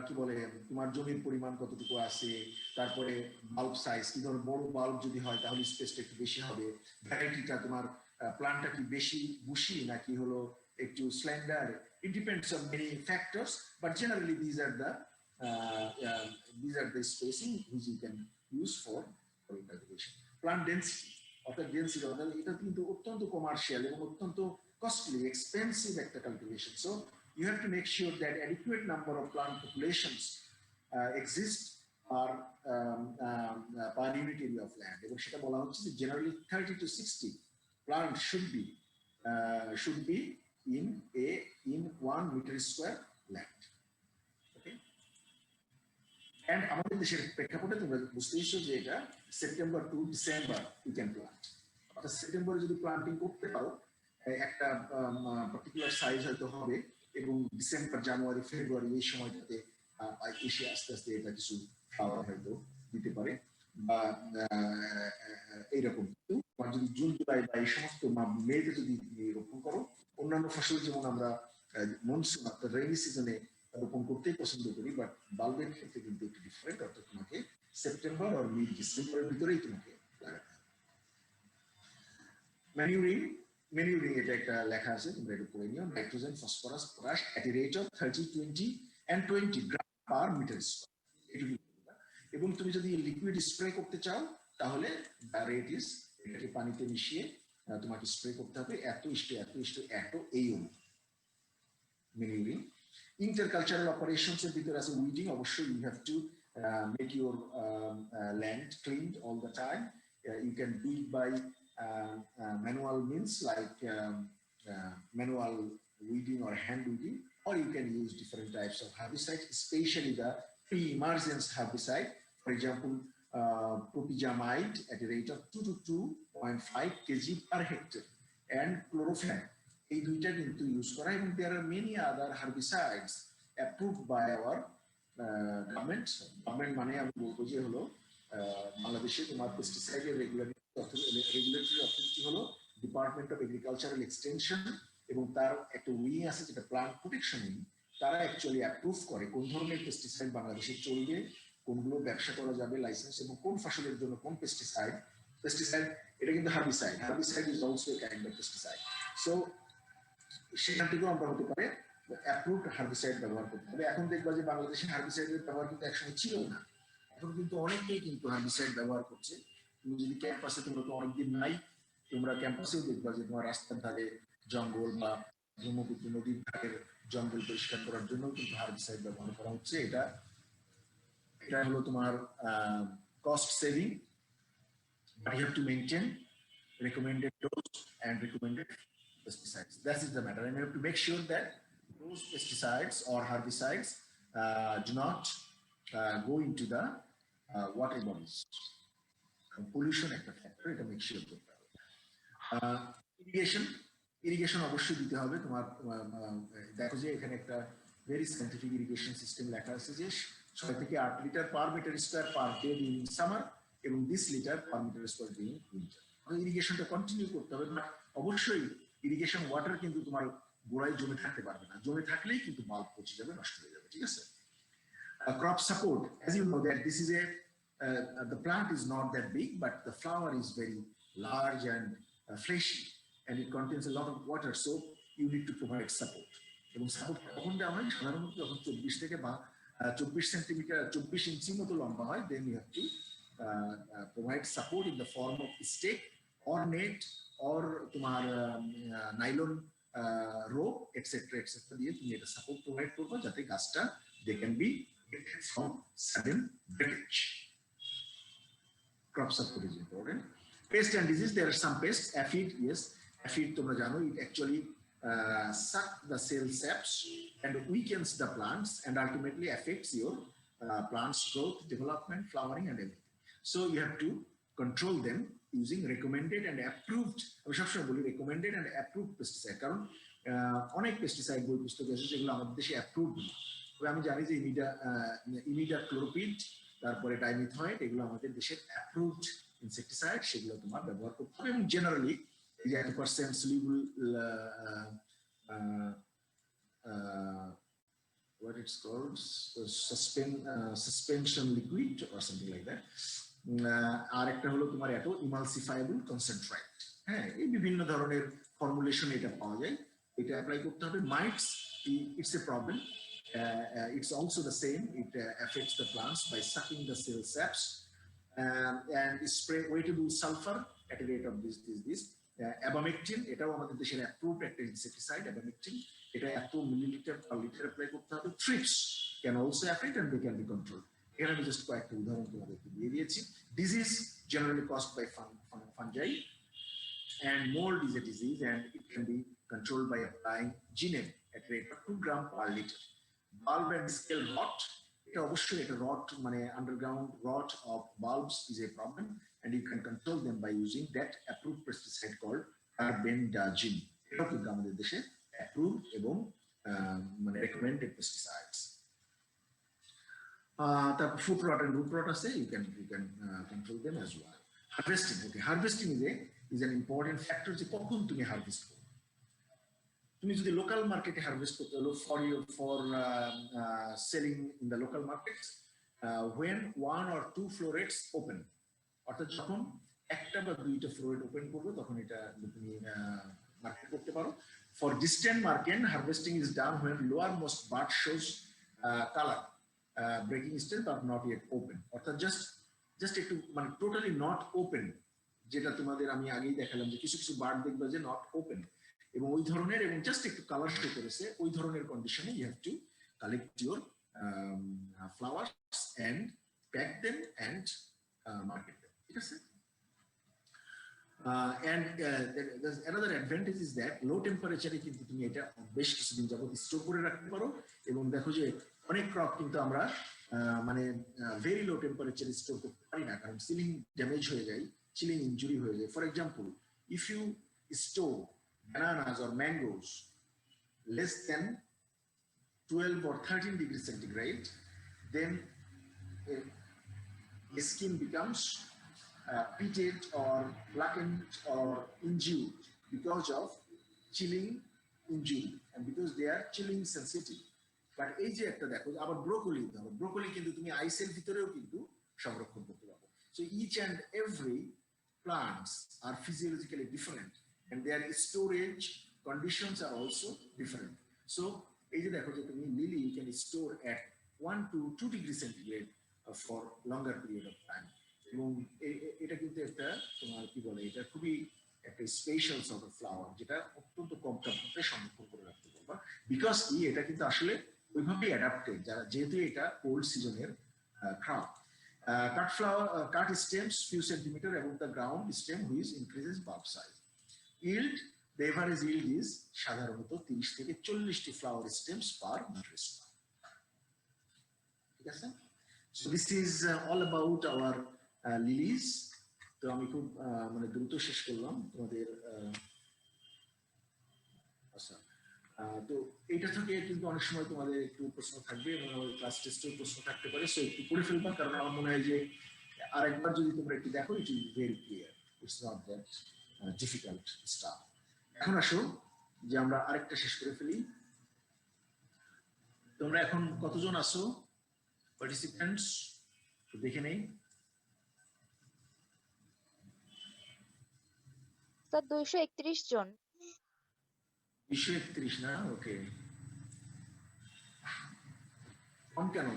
কি বলে তোমার জমির পরিমাণ কতটুকু আছে, তারপরে বাল্ব সাইজ, কি ধরনের বড় বাল্ব যদি হয় তাহলে স্পেসটা একটু বেশি হবে, ভ্যারাইটিটা তোমার প্লান্টটা কি বেশি বুশি নাকি হলো একটু slander, it depends on many factors, but generally these are the spacing which you can use for cultivation. Plant density, অর্থাৎ ডেন্সিটি, অর্থাৎ এটা কিন্তু অত্যন্ত কমার্শিয়াল এবং অত্যন্ত costly, expensive একটা cultivation. So you have to make sure that adequate number of plant populations exist per unit area of land. এবং সেটা বলা হচ্ছে যে generally 30 to 60 plants should be in 1 meter square land. Okay? And আমাদের দেশের প্রেক্ষাপটে তোমরা বুঝতেইছো যে এটা September to December you can plant. অর্থাৎ সেপ্টেম্বরে যদি প্লান্টিং করতে পারো একটা পার্টিকুলার সাইজ হয়তো হবে, এবং ডিসেম্বর জানুয়ারি ফেব্রুয়ারি এই সময়টাতে এসে আস্তে আস্তে এটা কিছু ফ্লাওয়ার হয়তো দিতে পারে বা এইরকম। তোমার যদি জুন জুলাই বা এই সমস্ত মেতে যদি রোপণ করো, অন্যান্য ফসল যেমন আমরা মনসুন অর্থাৎ রেইনি সিজনে রোপণ করতেই পছন্দ করি, বাট বাল্বের ক্ষেত্রে কিন্তু একটু ডিফারেন্ট, অর্থাৎ তোমাকে সেপ্টেম্বর আর মিড ডিসেম্বরের ভিতরেই তোমাকে লাগাতে হবে। ম্যানিউরিং এটা একটা লেখা আছে, তোমরা এটা পড়ে নিও। Nitrogen, phosphorus, potash at a rate of 30, 20 and 20 gram per metre square. এবং তুমি যদি লিকুইড স্প্রে করতে চাও তাহলে দ্য রেট ইজ, এটাকে পানিতে মিশিয়ে তোমাকে স্প্রে করতে হবে এত এই অনুপাতে। ম্যানিউরিং। ইন্টারকালচারাল অপারেশনস এর ভিতরে আছে উইডিং। অবশ্যই you have to make your land cleaned all the time. You can do it by manual means like manual weeding or hand weeding, or you can use different types of herbicides, especially the pre-emergence herbicide. For example, propyzamide at a rate of 2 to 2.5 kg per hectare, and chlorophene. এই দুইটা কিন্তু use করা, এবং there are many other herbicides approved by our government মানে আমি বলবো যে হলো বাংলাদেশে তোমার পেস্টিসাইডের রেগুলেটরি অথরিটি হলো ডিপার্টমেন্ট অফ এগ্রিকালচারাল এক্সটেনশন, এবং তার একটা উইং আছে যেটা প্লান্ট প্রোটেকশন উইং। তারা অ্যাকচুয়ালি অ্যাপ্রুভ করে কোন ধরনের পেস্টিসাইড বাংলাদেশে চলবে, কোনগুলো ব্যবসা করা যাবে লাইসেন্স, এবং কোন ফসলের জন্য কোন পেস্টিসাইড এটা কিন্তু herbicide is also a kind of pesticide. So সেখান থেকেও আমরা হতে পারে অ্যাপ্রুভড হার্বিসাইড ব্যবহার করতে হবে। এখন দেখবা যে বাংলাদেশে হার্বিসাইডের ব্যবহার কিন্তু একসময় ছিল না, এখন কিন্তু অনেকেই কিন্তু হার্বিসাইড ব্যবহার করছে। তুমি যদি ক্যাম্পাসে, তোমরা তো অনেকদিন নাই, তোমরা ক্যাম্পাসেও দেখবা যে তোমার রাস্তার ধারে জঙ্গল বা ব্রহ্মপুত্র নদীর ধারের জঙ্গল পরিষ্কার করার জন্য কিন্তু হার্বিসাইড ব্যবহার করা হচ্ছে। এটা হলো তোমার cost saving, but you have to maintain recommended dose and recommended pesticides. That is the matter, and you have to make sure that those pesticides or herbicides do not go into the water bodies. Pollution একটা factor, এটা make sure করতে হবে। Irrigation অবশ্যই দিতে হবে। তোমার দেখো যে এখানে একটা ভেরি সাইন্টিফিক ইরিগেশন সিস্টেম লেখা আছে যে 6 থেকে 8 litre per metre square per day during summer এবং 20 litre per metre square during winter. ইরিগেশনটা কন্টিনিউ করতে হবে। অবশ্যই ইরিগেশন ওয়াটার কিন্তু তোমার গোড়ায় জমে থাকতে পারবে না, জমে থাকলেই কিন্তু বাল্ব পচে যাবে, নষ্ট হয়ে যাবে। ঠিক আছে? Crop support, as you know that this is the plant is not that big, but the flower is very large and fleshy, and it contains a lot of water, so you need to provide support. এবং support কখন দেওয়া হয়? সাধারণত যখন 24 থেকে বা 24 centimetre 24 ইঞ্চি মতো লম্বা হয়, then you have to provide support in the form of stake or net or তোমার নাইলন rope etc দিয়ে তুমি এটা সাপোর্ট প্রোভাইড করবে যাতে গাছটা they can be protected from sudden breakage. Crop support is important. Pest and disease, there are some pests. Aphid, yes, aphid তোমরা জানো, it actually suck the cell saps and weakens the plants and ultimately affects your plants growth, development, flowering and everything. So you have to control them using recommended and approved, আমি সবসময় বলি recommended and approved pesticide, কারণ অনেক pesticide বই পুস্তক আছে যেগুলো আমাদের দেশে অ্যাপ্রুভড না। তবে আমি জানি যে ইমিডাক্লোপিড, তারপরে ডাইমিথয়েড, এগুলো আমাদের দেশের অ্যাপ্রুভড ইনসেকটিসাইড, সেগুলো তোমার ব্যবহার করতে হবে। এবং জেনারেলি এই যে 1% soluble what it's called, suspension liquid or something like that. আর একটা হলো তোমার এটো ইমালসিফায়েবল কনসেন্ট্রেট। হ্যাঁ, এই বিভিন্ন ধরনের ফর্মুলেশন এটা পাওয়া যায়, এটা অ্যাপ্লাই করতে হবে। Mites, it's a problem. It's also the same, it affects the plants by sucking the cell saps, and spray weightable sulfur at a rate of this. Abamectin, এটাও আমাদের দেশের অ্যাপ্রুভড একটা ইনসেক্টিসাইড। abamectin, এটা 1 millilitre per litre apply করতে হবে। Thrips can also affect and they can be controlled. এখানে আমি just কয়েকটা উদাহরণ তোমাদেরকে দিয়ে দিয়েছি। Disease generally caused by fungi, and mold is a disease and it can be controlled by applying GNM at a rate of 2 grams per liter. Bulb and scale rot, এটা অবশ্যই এটা rot মানে underground rot of bulbs is a problem, and you can control them by using that approved pesticide called carbendazim. এটা কিন্তু আমাদের দেশে approved এবং মানে recommended pesticides. তারপর foot rot and root rot আছে, you can control them as well. Harvesting, okay, harvesting is an important factor যে কখন তুমি হারভেস্ট করবে। তুমি যদি লোকাল মার্কেটে হারভেস্ট করতে হলো for selling in the local markets, when 1 or 2 florets open, অর্থাৎ যখন একটা বা দুইটা ফ্লোরেট ওপেন করবে তখন এটা তুমি মার্কেট করতে পারো। For distant market, harvesting is done when lowermost bud shows color, breaking stage but not yet open, অর্থাৎ জাস্ট একটু মানে টোটালি নট ওপেন, যেটা তোমাদের আমি আগেই দেখালাম যে কিছু কিছু বার্ড দেখবে যে নট ওপেন এবং ওই ধরনের এবং জাস্ট একটু কালার শো করেছে, ওই ধরনের কন্ডিশনে you have to collect your flowers and pack them and market them, ঠিক আছে? And there's another advantage is that low temperature কিন্তু তুমি এটা বেশ কিছুদিন যাবত স্টোর করে রাখতে পারো। এবং দেখো যে অনেক ক্রপ কিন্তু আমরা মানে ভেরি লো টেম্পারেচার স্টোর করতে পারি না, কারণ সিলিং ড্যামেজ হয়ে যায়, চিলিং ইনজুরি হয়ে যায়। For example, if you store bananas or mangoes less than 12 or 13 degrees centigrade, then the skin becomes pitted or blackened or injured because of chilling injury and because they are chilling sensitive. But এই যে একটা দেখো আবার broccoli কিন্তু তুমি আইসের ভিতরেও কিন্তু সংরক্ষণ করতে পারো। So each and every plants are physiologically different and their storage conditions are also different. So এই যে দেখো যে তুমি lily you can store at 1 to 2 degrees centigrade for longer period of time. এবং এটা কিন্তু একটা তোমার কি বলে, এটা খুবই একটা স্পেশাল সর্ট অফ ফ্লাওয়ার যেটা অত্যন্ত কম তাপমাত্রায় সংরক্ষণ করে রাখতে পারবা, বিকজ এটা কিন্তু আসলে ওইভাবেই অ্যাডাপ্টেড, যারা যেহেতু এটা কোল্ড সিজনের crop. Cut flower, cut stems few centimeter above the ground stem which increases bulb size. Yield, the average yield is সাধারণত 30 থেকে 40টি ফ্লাওয়ার স্টেমস পার মার্কেট। ঠিক আছে? So this is all about our লিলিজ। তো আমি খুব মানে দ্রুত শেষ করলাম তোমাদের। আচ্ছা, তো এটা থেকে কিন্তু অনেক সময় তোমাদের একটু প্রশ্ন থাকবে এবং আমাদের ক্লাস টেস্টেও প্রশ্ন থাকতে পারে, সো একটু পড়ে ফেলবা, কারণ আমার মনে হয় যে আরেকবার যদি তোমরা একটু দেখো it is very clear, it's not that difficult staff. এখন আসো যে আমরা আরেকটা শেষ করে ফেলি। তোমরা এখন কতজন আসো পার্টিসিপেন্টস দেখে নেই। স্যার 231 জন। 231 না? ওকে, কম কেন?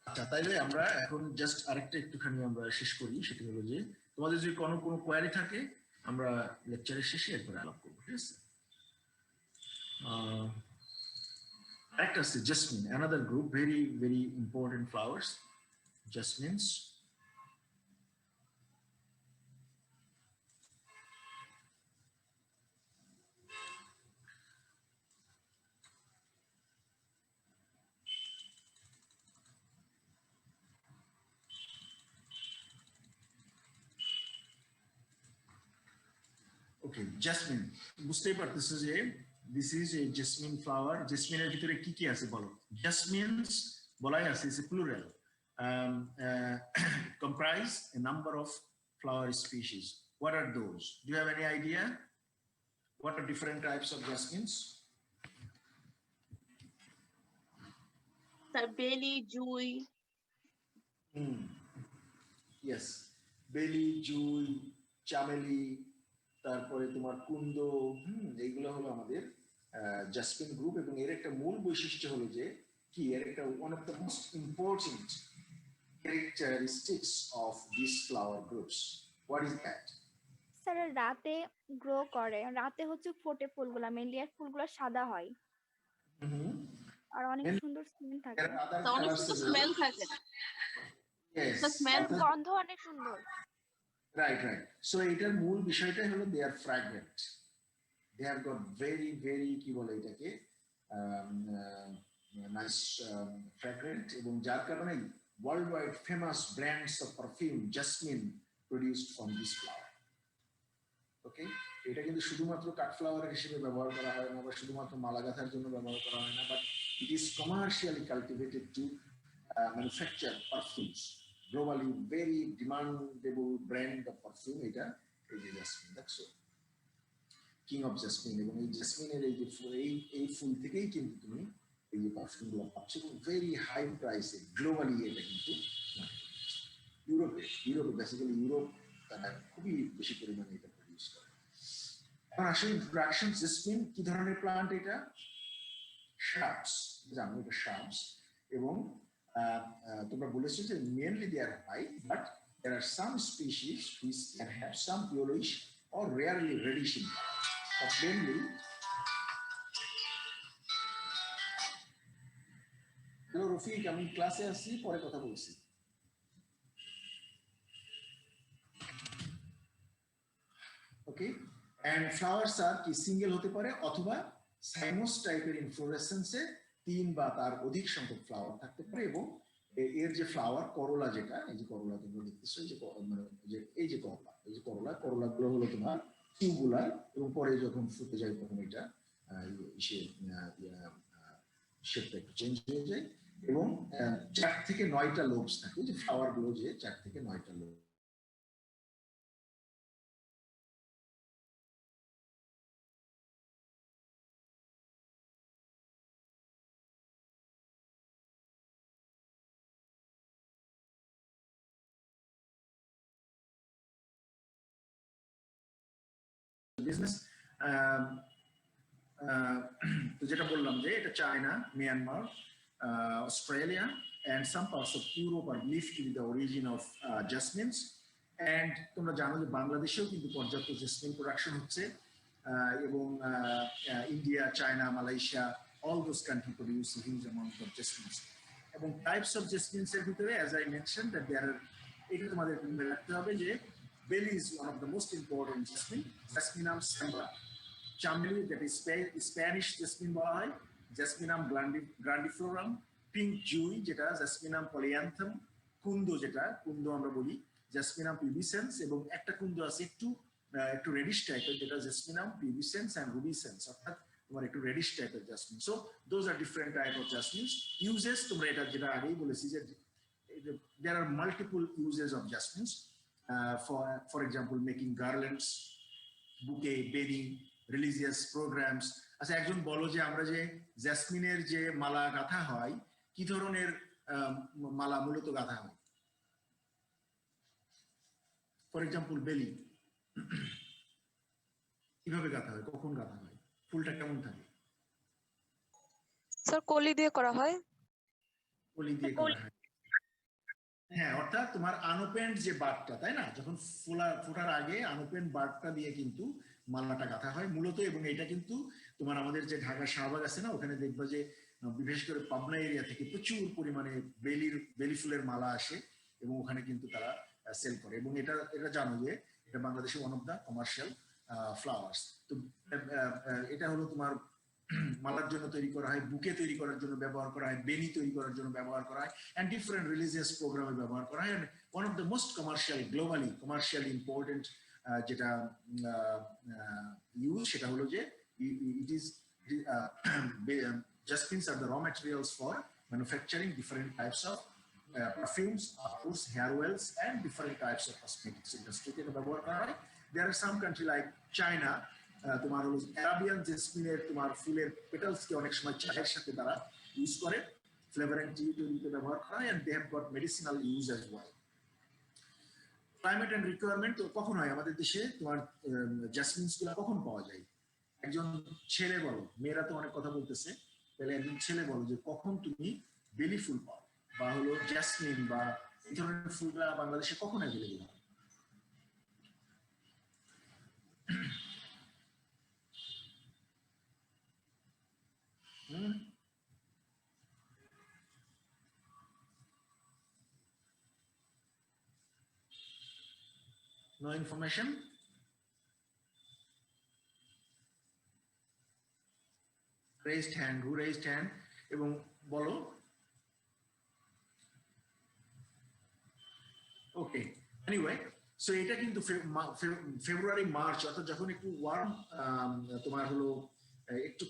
আচ্ছা, তাইলে আমরা এখন জাস্ট আরেকটা একটুখানি আমরা শেষ করি, সেটা হলো যে তোমাদের যদি কোনো কোয়ারি থাকে আমরা লেকচারের শেষে একবার আলাপ করবো, ঠিক আছে? আরেকটা আছে jasmine, another group, very very important flowers, jasmines. Okay, jasmine বুঝতেই পারতেছো যে this is a jasmine flower. জাসমিনের ভিতরে কি কি আছে বলো? জাসমিনস বলাই আছে, is a plural, comprise a number of flower species. What are those? Do you have any idea? What are different types of jasmines? Sir বেলি, জুই, Yes, বেলি, জুই, চামেলি, তারপরে তোমার কুন্দ, এইগুলো হলো আমাদের জাসমিন গ্রুপ। এবং এর একটা মূল বৈশিষ্ট্য হলো যে কি, এর একটা one of the most important characteristics of these flower groups. What is that? Sir রাতে গ্রো করে, রাতে হচ্ছে ফোটে ফুলগুলা, মেনলি আর ফুলগুলো সাদা হয় আর অনেক Then সুন্দর স্মেল থাকে। there are other তা অনেক colors সুন্দর as well. স্মেল থাকে। Yes. The smell স্যার গন্ধ অনেক সুন্দর। Right, right. So এটার মূল বিষয়টাই হলো they are fragrant. They have got very very কি বলে এটাকে nice fragrant, এবং যার কারণে worldwide famous brands of perfume jasmine produced from this flower. ওকে, এটা কিন্তু শুধুমাত্র কাঠফ্লাওয়ার হিসেবে ব্যবহার করা হয় না বা শুধুমাত্র মালা গাঁথার জন্য ব্যবহার করা হয় না, but it is commercially cultivated two manufacture perfumes. Globally very demandable brand of perfume এটা, এই যে জাসমিন, দেখছো, কিং অফ জাসমিন। এবং এই জাসমিনের এই যে এই ফুল থেকেই কিন্তু তুমি এই যে পারফিউমগুলো পাচ্ছ, এবং ভেরি হাই প্রাইসে গ্লোবালি এটা কিন্তু ইউরোপে বেসিক্যালি ইউরোপ তারা খুবই বেশি পরিমাণে এটা প্রডিউস করে। এখন আসলে ইন্ট্রোডাকশন, জাসমিন কি ধরনের প্লান্ট? এটা শ্রাবস, জানো এটা শ্রাবস। এবং তোমরা বলেছো যে mainly they are white, but there are some species which can have some yellowish or rarely reddish in color. But mainly, hello Rafiq, আমি ক্লাসে আসছি, পরে কথা বলছি। ওকে, and flowers are কি সিঙ্গেল হতে পারে অথবা সাইমোস টাইপের ইনফ্লোরেসেন্সে 3 বা তার অধিক সংখ্যক ফ্লাওয়ার থাকতে পারে। এবং এর যে ফ্লাওয়ার করলা, যেটা এই যে করলা তোমরা দেখতেছো, এই যে মানে এই যে করলাগুলো হলো তোমার টিউবুলার, এবং পরে যখন ফুটে যায় তখন এটা শেপটা একটু চেঞ্জ হয়ে যায়। এবং 4 থেকে 9টা লোবস থাকে, যে ফ্লাওয়ার গুলো যে 4 থেকে 9টা লোব। বিজনেস তো যেটা বললাম যে এটা China, Myanmar, Australia and some parts of Europe are believed to be the origin of jasmines. And তোমরা জানো যে বাংলাদেশেও কিন্তু পর্যাপ্ত জেসমিন প্রোডাকশন হচ্ছে, এবং India, China, Malaysia, all those countries produce a huge amount of jasmines. এবং types of জেসমিনস এর ভিতরে as I mentioned that there are, এটা তোমাদের মনে রাখতে হবে যে বেলি is one of the most important jasmine, Jasminum sembra. Chameli, that is Spanish jasmine বলা হয়, Jasminum grandiflorum, পিঙ্ক জুই যেটা Jasminum polyanthum, কুন্দ যেটা কুন্দ আমরা বলি Jasminum pubescens, এবং একটা কুন্দ আছে একটু রেডিশ টাইপের যেটা Jasminum pubescens and rubescens, অর্থাৎ তোমার একটু রেডিশ টাইপের jasmine. So those are different type of jasmines. Uses তোমরা এটা যেটা আগেই বলেছি যে there are multiple uses of jasmines. for example, making garlands, bouquet, bedding, religious programs. আচ্ছা একজন বলো যে আমরা যে জেসমিনের যে মালা গাঁথা হয় কি ধরনের মালা মূলত গাঁথা হয়? ফর এক্সাম্পল বেলি কিভাবে গাঁথা হয়, কখন গাঁথা হয়, ফুলটা কেমন থাকে? স্যার কলি দিয়ে করা হয়। কলি দিয়ে করা হয়, হ্যাঁ। অর্থাৎ তোমার আনোপেন্ড যে বার্ডটা, তাই না, যখন ফোটার আগে আনোপেন্ড বার্ডটা দিয়ে কিন্তু মালাটা গাঁথা হয় মূলত। এবং এটা কিন্তু তোমার আমাদের যে ঢাকা শাহবাগ আছে না, ওখানে দেখবা যে বিশেষ করে পাবনা এরিয়া থেকে প্রচুর পরিমাণে বেলি ফুলের মালা আসে এবং ওখানে কিন্তু তারা সেল করে। এবং এটা জানো যে এটা বাংলাদেশে one of the commercial flowers. তো এটা হলো তোমার মালার জন্য তৈরি করা হয়, বুকে তৈরি করার জন্য ব্যবহার করা হয়, বেনি তৈরি করার জন্য ব্যবহার করা হয়, এন্ড ডিফারেন্ট রিলিজিয়াস প্রোগ্রামে ব্যবহার করা হয়। One of the most commercial, globally commercially important যেটা ইউজ, সেটা হলো যে it is jasmines are the raw materials for manufacturing different types of perfumes, of course, hair oils, and different types of cosmetics industry. There are some country like China, তোমার হলো Arabian জেসমিনের তোমার ফুলের petals কে অনেক সময় চায়ের সাথে তারা use করে, ফ্লেভার এন্ড টি তৈরিতে ব্যবহার করে, and they have got medicinal use as well. Climate and requirement কখন হয় আমাদের দেশে, তোমার জেসমিনস গুলো কখন পাওয়া যায়? একজন ছেলে বলো, মেয়েরা তো অনেক কথা বলতেছে, তাহলে একজন ছেলে বলো যে কখন তুমি বেলি ফুল পাও বা হলো জেসমিন বা এই ধরনের ফুলগুলা বাংলাদেশে কখন অ্যাভেলেবল হয়? No information? Raised hand, who raised hand? এবং বলো। ওকে, এনিওয়ে, সো এটা কিন্তু ফেব্রুয়ারি মার্চ, অর্থাৎ যখন একটু ওয়ার্ম তোমার হলো একটু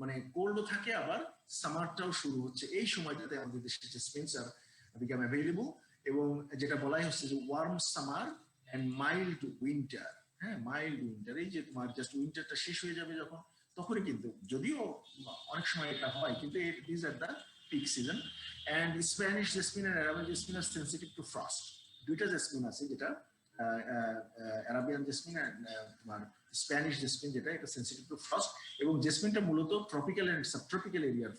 মানে কোল্ডও থাকে, আবার সামারটাও শুরু হচ্ছে, এই সময়টাতে আমাদের দেশে জেসমিনস আর বিকাম অ্যাভেলেবল। এবং যেটা বলাই হচ্ছে যে warm summer and mild winter, হ্যাঁ মাইল্ড উইন্টার, এই যে তোমার জাস্ট উইন্টারটা শেষ হয়ে যাবে যখন, তখনই কিন্তু, যদিও অনেক সময় এটা হয়, কিন্তু this are the peak season. And Spanish jasmine and Arabian jasmine are sensitive to frost. দুইটা জেসমিন আছে, যেটা অ্যারাবিয়ান জেসমিন আর তোমার স্প্যানিশ জেসমিন, যেটা এটা সেনসিটিভ টু ফ্রস্ট। এবং জেসমিনটা মূলত ট্রপিক্যাল এন্ড সাবট্রপিক্যাল এরিয়ার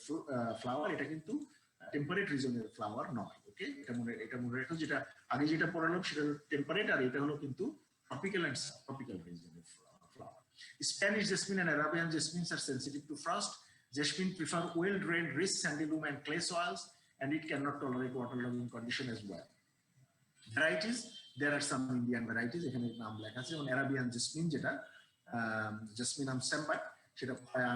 ফ্লাওয়ার, এটা কিন্তু টেম্পারেট রিজনের ফ্লাওয়ার নয়। ওকে, এটা মনে রাখো, যেটা আগে যেটা পড়ালাম সেটা হলো টেম্পারেট, আর এটা হলো কিন্তু ট্রপিক্যাল এন্ড সাবট্রপিক্যাল রিজনের flower. Spanish jasmine and Arabian jasmines are sensitive to frost. Jasmine prefer well-drained, rich sandy loam and clay soils, and it cannot tolerate waterlogging condition as well. Varieties, there are some Indian varieties. এখানে নাম লেখা আছে। যেমন Arabian jasmine, যেটা Jasminum sembat, সেটা পায়া,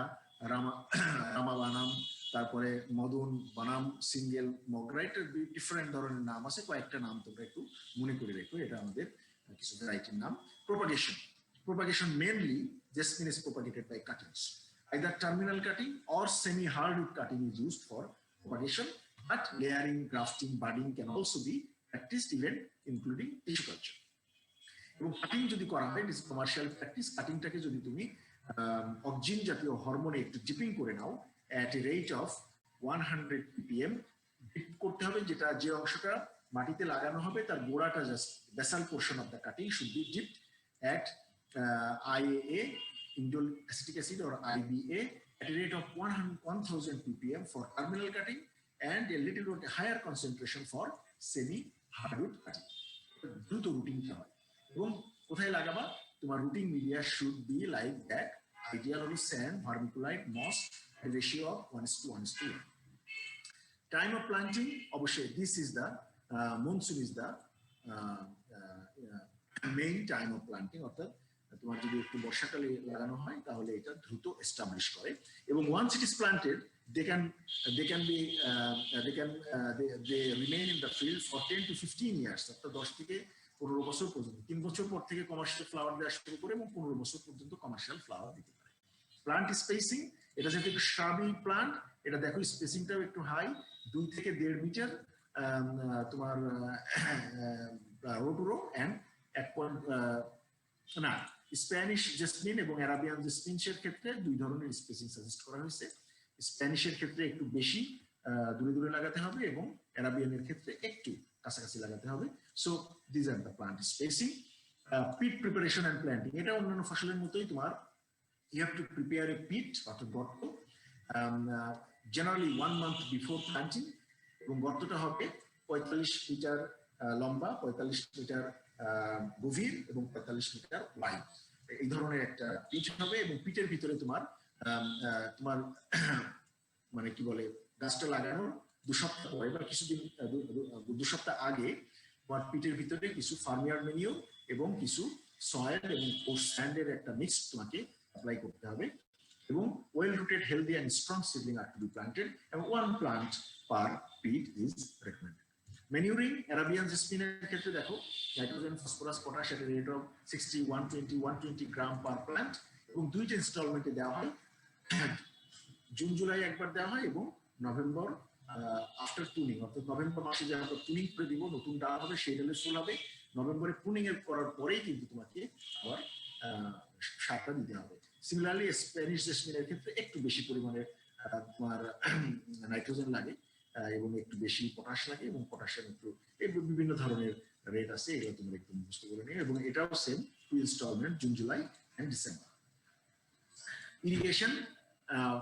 রামা বানাম, তারপরে মদন বানাম, সিঙ্গেল মগরাইট, ডিফারেন্ট ধরনের নাম আছে। কয়েকটা নাম তোমরা একটু মনে করে রেখো, এটা আমাদের কিছু ভ্যারাইটির নাম। Propagation mainly, jasmine is propagated by cuttings. Either terminal cutting or semi-hardwood cutting is used for propagation, but layering, grafting, budding can also be practiced, even including tissue culture. এবং কাটিং যদি করা হয়, দিস কমার্শিয়াল প্র্যাকটিস, কাটিংটাকে যদি তুমি auxin জাতীয় হরমোনে একটু dipping করে নাও at a rate of 100 ppm, deep করতে হবে, যেটা যে অংশটা মাটিতে লাগানো হবে তার গোড়াটা, just basal portion of the cutting should be dipped at IAA, indole acetic acid, or IBA, at a rate of 1000 ppm for terminal cutting and a little bit higher concentration for semi-hardwood cutting. দ্রুত রুটিংটা হয়। এবং কোথায় লাগাবা, তোমার rooting media should be like that, ideal হলো sand, vermiculite, moss, ratio of 1:1. Time of planting, অবশ্যই this is the monsoon is the main time of planting, অর্থাৎ তোমার যদি একটু বর্ষাকালে লাগানো হয় তাহলে এটা দ্রুত এস্টাবলিশ করে। এবং once it is planted, they remain in the field for 10 to 15 years, অর্থাৎ 10 থেকে 15 বছর পর্যন্ত। 3 বছর পর থেকে কমার্শিয়াল ফ্লাওয়ার দেওয়া শুরু করে এবং 15 বছর পর্যন্ত কমার্শিয়াল ফ্লাওয়ার দিতে পারে। প্লান্ট স্পেসিং, এটা যেহেতু একটু শ্রাবি প্লান্ট, এটা দেখো স্পেসিংটাও একটু হাই, 2 থেকে 1.5 মিটার তোমার রো টু রো অ্যান্ড 1 না স্প্যানিশ জেসমিন এবং অ্যারাবিয়ান জেসমিনের ক্ষেত্রে 2 ধরনের স্পেসিং সাজেস্ট করা হয়েছে। স্প্যানিশের ক্ষেত্রে একটু বেশি দূরে দূরে লাগাতে হবে এবং অ্যারাবিয়ানের ক্ষেত্রে একটু কাছাকাছি লাগাতে হবে। So this are the plant spacing. Pit preparation and planting, এটা অন্যান্য ফসলের মতোই তোমার you have to prepare a pit অর্থাৎ গর্ত generally 1 month before planting, এবং গর্তটা হবে 45 মিটার লম্বা, 45 মিটার গভীর এবং 45 মিটার ওয়াইড, এই ধরনের একটা পিট হবে। এবং পিটের ভিতরে তোমার মানে কি বলে গাছটা লাগানোর 2 সপ্তাহ পরে বা কিছুদিন 2 সপ্তাহ আগে তোমার পিটের ভিতরে কিছু ফার্মিয়ার ম্যানিউর এবং কিছু সয়েল এবং স্যান্ডের একটা মিক্স তোমাকে অ্যাপ্লাই করতে হবে। এবং well rooted healthy and strong seedling are to be planted এবং 1 plant per pit is recommended. Manuring Arabian জেসমিনের ক্ষেত্রে দেখো নাইট্রোজেন, ফসফরাস, পটাশ এর rate of 60, 120 gram per plant এবং 2টা ইনস্টলমেন্টে দেওয়া হয়। জুন জুলাই একবার দেওয়া হয় এবং নভেম্বর আফটার প্রুনিং, অর্থাৎ নভেম্বর মাসে যে আমরা প্রুনিং করে দিব, নতুন ডাল হবে, সেই ডালে ফুল হবে। নভেম্বরে প্রুনিং এর করার পরেই কিন্তু তোমাকে আবার সারটা দিতে হবে। সিমিলারলি স্প্যানিশ জেসমিনের ক্ষেত্রে একটু বেশি পরিমাণে তোমার নাইট্রোজেন লাগে এবং একটু বেশি পটাশ লাগে এবং পটাশের একটু বিভিন্ন ধরনের রেট আছে, এগুলো তোমরা একটু মুখস্থ করে নিও। এবং এটাও same 2 instalment, June, July and December. Irrigation,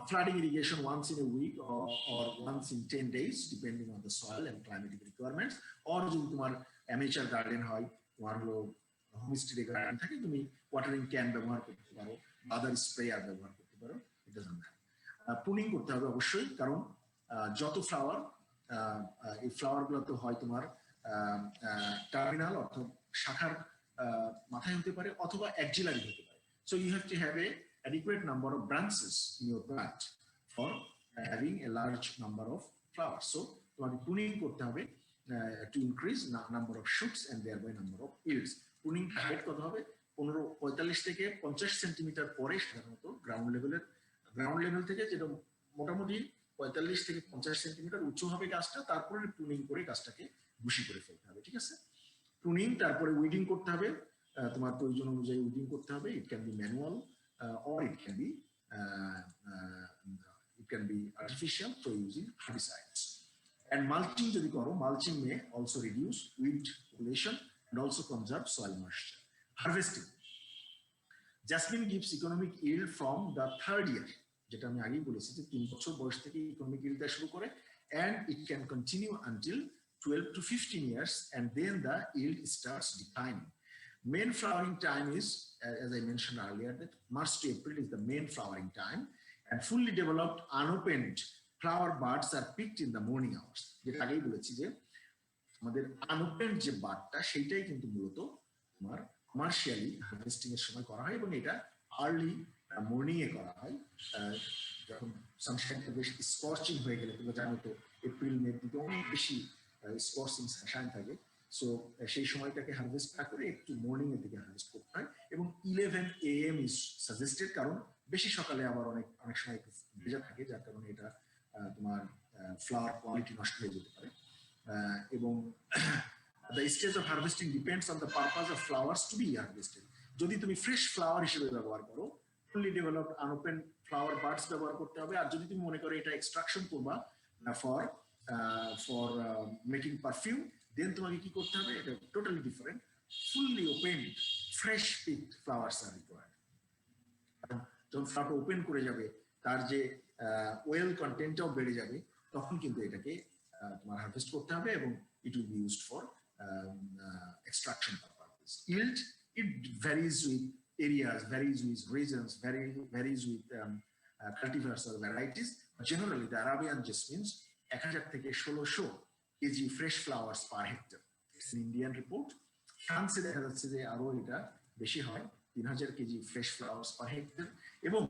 flooding irrigation once in a week or once in 10 days depending on the soil and climatic requirements, or যদি তোমার অ্যামেচার গার্ডেন হয়, তোমার হলো হোমস্টে গার্ডেন থাকে, তুমি ওয়াটারিং ক্যান ব্যবহার করতে পারো, আদার স্প্রেয়ার ব্যবহার করতে পারো, ইট ডাজন্ট ম্যাটার। প্রুনিং করতে হবে অবশ্যই, কারণ যত ফ্লাওয়ার, এই ফ্লাওয়ার গুলো তো হয় তোমার টার্মিনাল অর্থাৎ শাখার মাথায় হতে পারে অথবা অ্যাক্সিলারি হতে পারে। So you have to have a adequate number of branches in your plant for having a large number of flowers. So তোমাকে pruning করতে হবে to increase number of shoots and thereby number of yields. Pruning height কত হবে? 45 থেকে 50 centimetre পরে সাধারণত ground level থেকে, যেটা মোটামুটি 45 থেকে 50 সেন্টিমিটার উঁচু হবে গাছটা, তারপরে প্রুনিং করে গাছটাকে বুশি করে ফেলতে হবে, ঠিক আছে? প্রুনিং, তারপরে উইডিং করতে হবে, তোমার প্রয়োজন অনুযায়ী উইডিং করতে হবে। It can be manual or it can be artificial through using herbicides. And mulching যদি করো, mulching may also reduce weed population and also conserve soil moisture. Harvesting, jasmine gives economic yield from the 3rd year, যেটা আমি আগেই বলেছি যে 3 বছর বয়স থেকে ইকোনমিক yield দেওয়া শুরু করে, and it can continue until 12 to 15 years and then the yield starts declining. Main flowering time is, as I mentioned earlier, that March to April is the main flowering time, and fully developed unopened flower buds are picked in the morning hours. যেটা আগেই বলেছি যে আমাদের আনওপেন্ড যে বাডটা সেইটাই কিন্তু মূলত তোমার কমার্শিয়ালি হারভেস্টিং এর সময় করা হয় এবং এটা আর্লি মর্নিং এ করা হয়, যখন সানশাইনটা বেশ স্কর্চিং হয়ে গেলে। তোমরা জানো তো এপ্রিল মে দিকে অনেক বেশি স্কর্চিং সানশাইন থাকে। সো সেই সময়টাকে হারভেস্ট না করে একটু মর্নিং এর দিকে হারভেস্ট করতে হয় এবং 11 AM ইজ সাজেস্টেড, কারণ বেশি সকালে আবার অনেক সময় একটু ভেজা থাকে, যার কারণে এটা তোমার ফ্লাওয়ার কোয়ালিটি নষ্ট হয়ে যেতে পারে। এবং the stage of harvesting depends on the purpose of flowers to be harvested. যদি তুমি ফ্রেশ ফ্লাওয়ার হিসেবে ব্যবহার করো, fully developed unopened flower buds ব্যবহার করতে হবে। আর যদি তুমি মনে করো এটা এক্সট্রাকশন করবা for making perfume, then তোমাকে কি করতে হবে? এটা totally different. Fully open fresh picked flowers are required. যখন ফ্লাওয়ারটা ওপেন করে যাবে, তার যে ওয়েল কন্টেন্টটাও বেড়ে যাবে, তখন কিন্তু এটাকে তোমার হারভেস্ট করতে হবে এবং ইট will be used for extraction purpose. yield, it varies with areas, varies with regions, varies with cultivars or varieties. Generally, the Arabian jasmines 1000 থেকে 1600 কেজি ফ্রেশ ফ্লাওয়ার্স পার হেক্টর। Indian report. ফ্রান্সে দেখা যাচ্ছে যে আরো এটা বেশি হয়, 3000 কেজি ফ্রেশ ফ্লাওয়ার্স পার hectare. এবং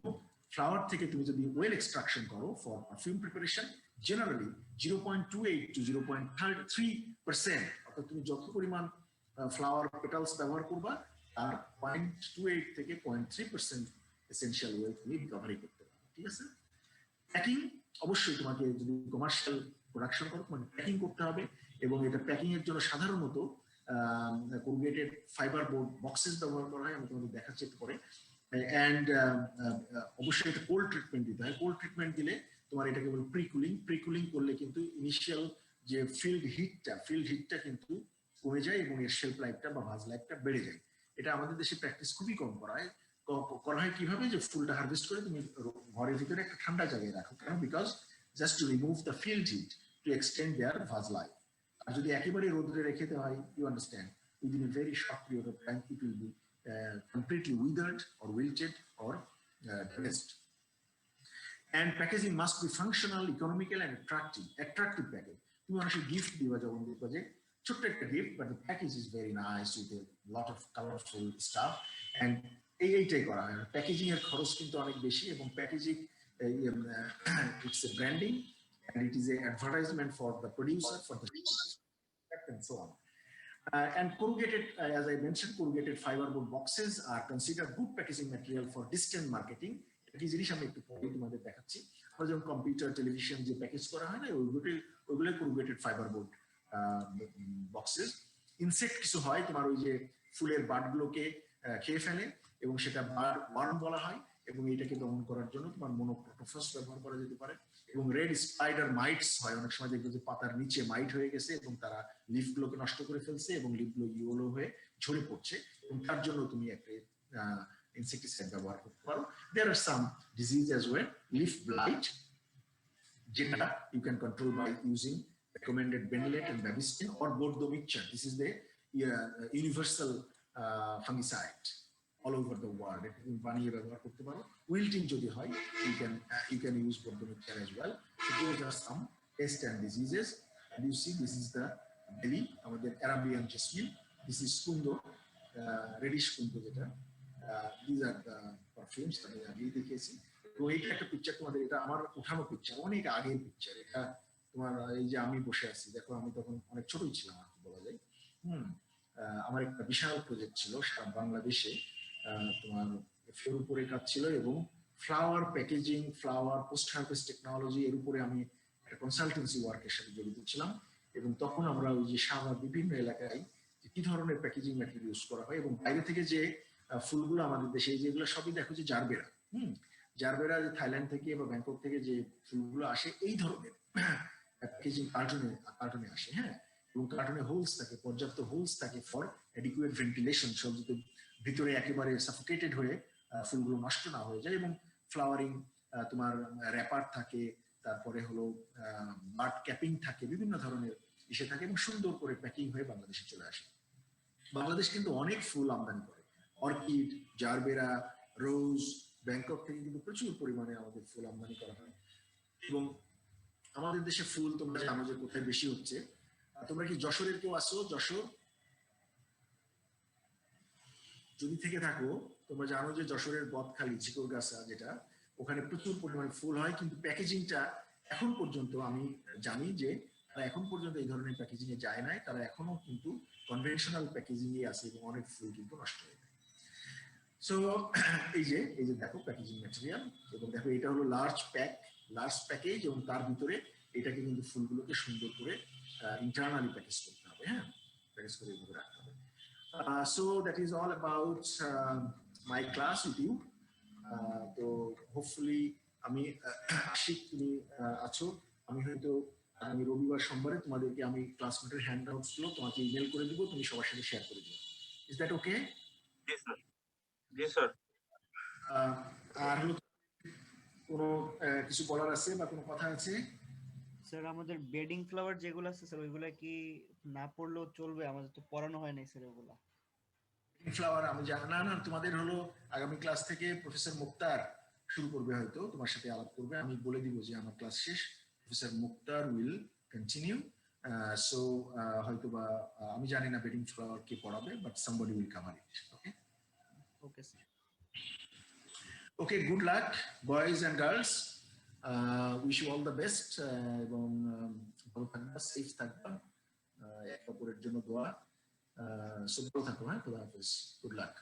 ফ্লাওয়ার থেকে তুমি যদি ওয়েল এক্সট্রাকশন করো for perfume preparation, generally 0.28 to 0.3%, অর্থাৎ তুমি যত পরিমাণ ফ্লাওয়ার পেটালস ব্যবহার করবা তার 0.28 থেকে 0.3% এসেনশিয়াল ওয়েল তুমি রিকভারি করতে পারো, ঠিক আছে? প্যাকিং, অবশ্যই তোমাকে যদি কমার্শিয়াল প্রোডাকশন করো, মানে প্যাকিং করতে হবে এবং এটা প্যাকিং এর জন্য সাধারণত corrugated fiber board boxes ব্যবহার করা হয়, আমি তোমাদের দেখাচ্ছি একটু পরে। অ্যান্ড অবশ্যই এটা কোল্ড ট্রিটমেন্ট দিতে হয়। কোল্ড ট্রিটমেন্ট দিলে তোমার এটাকে বলে প্রি কুলিং করলে কিন্তু ইনিশিয়াল যে ফিল্ড হিটটা কিন্তু কমে যায় এবং এর শেলফ লাইফটা বা ভাজ লাইফটা বেড়ে যায়। এটা আমাদের দেশে প্র্যাকটিস খুবই কম করা হয়। কিভাবে, যে ফুলটা হারভেস্ট করে তুমি ঘরের ভিতরে একটা ঠান্ডা জায়গায় রাখো, কেন? Because just to remove the field heat to extend their vase life. আর যদি একেবারে রোদে রেখে দেওয়া হয়, you understand, within a very short period of time it will be completely withered or wilted or damaged. And packaging must be functional, economical and attractive package. তুমি মানুষের gift দিবা যখন দেখবা যে ছোট্ট একটা gift, but the package is very nice with a lot of colourful stuff, and এইটাই করা হয়। প্যাকেজিং এর খরচ কিন্তু অনেক বেশি, এবং packaging it's a branding and it is a advertisement for the producer, for the and so on. And corrugated, as I mentioned, corrugated fiberboard boxes are considered good packaging material for distant marketing. এই জিনিস আমি একটু পরে তোমাদের দেখাচ্ছি। আমরা যেমন computer, television যে প্যাকেজ করা হয় না, ওইগুলো corrugated fiberboard boxes. ইনসেক্ট কিছু হয় তোমার ওই যে ফুলের বাডগুলোকে খেয়ে ফেলে, এবং সেটা বার্ড ওয়ার্ম বলা হয়, এবং এইটাকে দমন করার জন্য তোমার মনোক্রোটোফাস ব্যবহার করা যেতে পারে। এবং রেড স্পাইডার মাইটস হয়, অনেক সময় দেখবে যে পাতার নিচে মাইট হয়ে গেছে এবং তারা লিফগুলোকে নষ্ট করে ফেলছে এবং লিফগুলো ইয়েলো হয়ে ঝরে পড়ছে, এবং তার জন্য তুমি একটা ইনসেক্টিসাইড ব্যবহার করতে পারো। There are some disease as well, leaf blight, যেটা you can control by using recommended benylate and babistin or bordeaux mixture. This is the universal fungicide all over the world. It can বানিয়ে ব্যবহার করতে পারো। Wilting যদি হয়, you can use bordeaux mixture as well. So those are some pests and diseases. And you see, this is the belly, আমাদের Arabian jasmine. This is kundo, reddish kundo যেটা। These are the perfumes আমি আগে দেখিয়েছি। তো এইটা একটা picture তোমাদের, এটা আমার উঠানো পিকচার, অনেক আগের পিকচার। এটা তোমার এই যে আমি বসে আছি, দেখো আমি তখন অনেক ছোটই ছিলাম আর কি বলা যায়। আমার একটা বিশাল প্রজেক্ট ছিল সারা বাংলাদেশে, তোমার এর উপরে কাজ ছিল, এবং flower packaging, flower post harvest technology, এর উপরে আমি একটা কনসালটেন্সি ওয়ার্কের সাথে জড়িত ছিলাম। এবং তখন আমরা ওই যে সারা বিভিন্ন এলাকায় কি ধরনের প্যাকেজিং ম্যাটেরিয়াল ইউজ করা হয়, এবং বাইরে থেকে যে ফুলগুলো আমাদের দেশে, যেগুলো সবই দেখো যে জারবেরা, জারবেরা যে থাইল্যান্ড থেকে বা ব্যাংকক থেকে যে ফুলগুলো আসে, এই ধরনের প্যাকেজিং কার্টুনে আসে। হ্যাঁ, এবং কার্টুনে হোলস থাকে, পর্যাপ্ত হোলস থাকে ফর অ্যাডিকুয়েট ভেন্টিলেশন, সব যাতে ভিতরে একেবারে সাফোকেটেড হয়ে ফুলগুলো নষ্ট না হয়ে যায়। এবং ফ্লাওয়ারিং তোমার র্যাপার থাকে, তারপরে হলো বার্ড ক্যাপিং থাকে, বিভিন্ন ধরনের ইসে থাকে, এবং সুন্দর করে প্যাকিং হয়ে বাংলাদেশে চলে আসে। বাংলাদেশ কিন্তু অনেক ফুল আমদানি করে, অর্কিড, জারবেরা, রোজ, ব্যাংকক থেকে কিন্তু প্রচুর পরিমাণে আমাদের ফুল আমদানি করা হয়। এবং আমাদের দেশে ফুল তোমরা জানো যে কোথায় বেশি হচ্ছে। তোমরা কি যশোরের কেউ আসো? যশোর যদি থেকে থাকো, তোমরা জানো যে যশোরের বদখালি, ঝিকরগাছা, যেটা ওখানে প্রচুর পরিমাণে ফুল হয়, কিন্তু প্যাকেজিংটা এখন পর্যন্ত আমি জানি যে তারা এখন পর্যন্ত এই ধরনের প্যাকেজিং এ যায় নাই, তারা এখনো কিন্তু কনভেনশনাল প্যাকেজিং এ আছে, এবং অনেক ফুল কিন্তু নষ্ট হয়ে যায়। সো এই যে দেখো প্যাকেজিং ম্যাটেরিয়াল, এবং দেখো এটা হলো লার্জ প্যাকেজ, এবং তার ভিতরে এটাকে কিন্তু ফুলগুলোকে সুন্দর করে ইন্টারনালি প্যাকেজ করতে হবে। হ্যাঁ, প্যাকেজ করে এইভাবে রাখতে হবে। So that is all about my class with you. তো হোপফুলি আমি আশিক, তুমি আছো, আমি হয়তো আমি রবিবার সোমবারে তোমাদেরকে আমি ক্লাসমেটের হ্যান্ড আউটস গুলো তোমাকে ইমেল করে দিব, তুমি সবার সাথে শেয়ার করে দিও। Is that okay? জি স্যার। জি স্যার। আর হলো কোনো কিছু বলার আছে বা কোনো কথা আছে? স্যার আমাদের বেডিং ফ্লাওয়ার যেগুলো আছে স্যার, ওইগুলা কি না পড়লেও চলবে? আমাদের তো পড়ানো হয় নাই স্যার ওগুলা। ফ্লাওয়ার আমি জানি না, তোমাদের হলো আগামী ক্লাস থেকে প্রফেসর মুক্তার শুরু করবে, হয়তো তোমার সাথে আলাপ করবে। আমি বলে দিব যে আমার ক্লাস শেষ, professor Muktar will continue. So হয়তো বা আমি জানি না বেডিং ফ্লাওয়ার কে পড়াবে, but somebody will cover it. Okay okay sir. Okay, good luck boys and girls, wish you all the best, এবং ভালো থাকবা, সেফ থাকবা, এক অপরের জন্য দোয়া। সো ভালো থাকো। হ্যাঁ, খুদা হাফেজ, গুড লাক।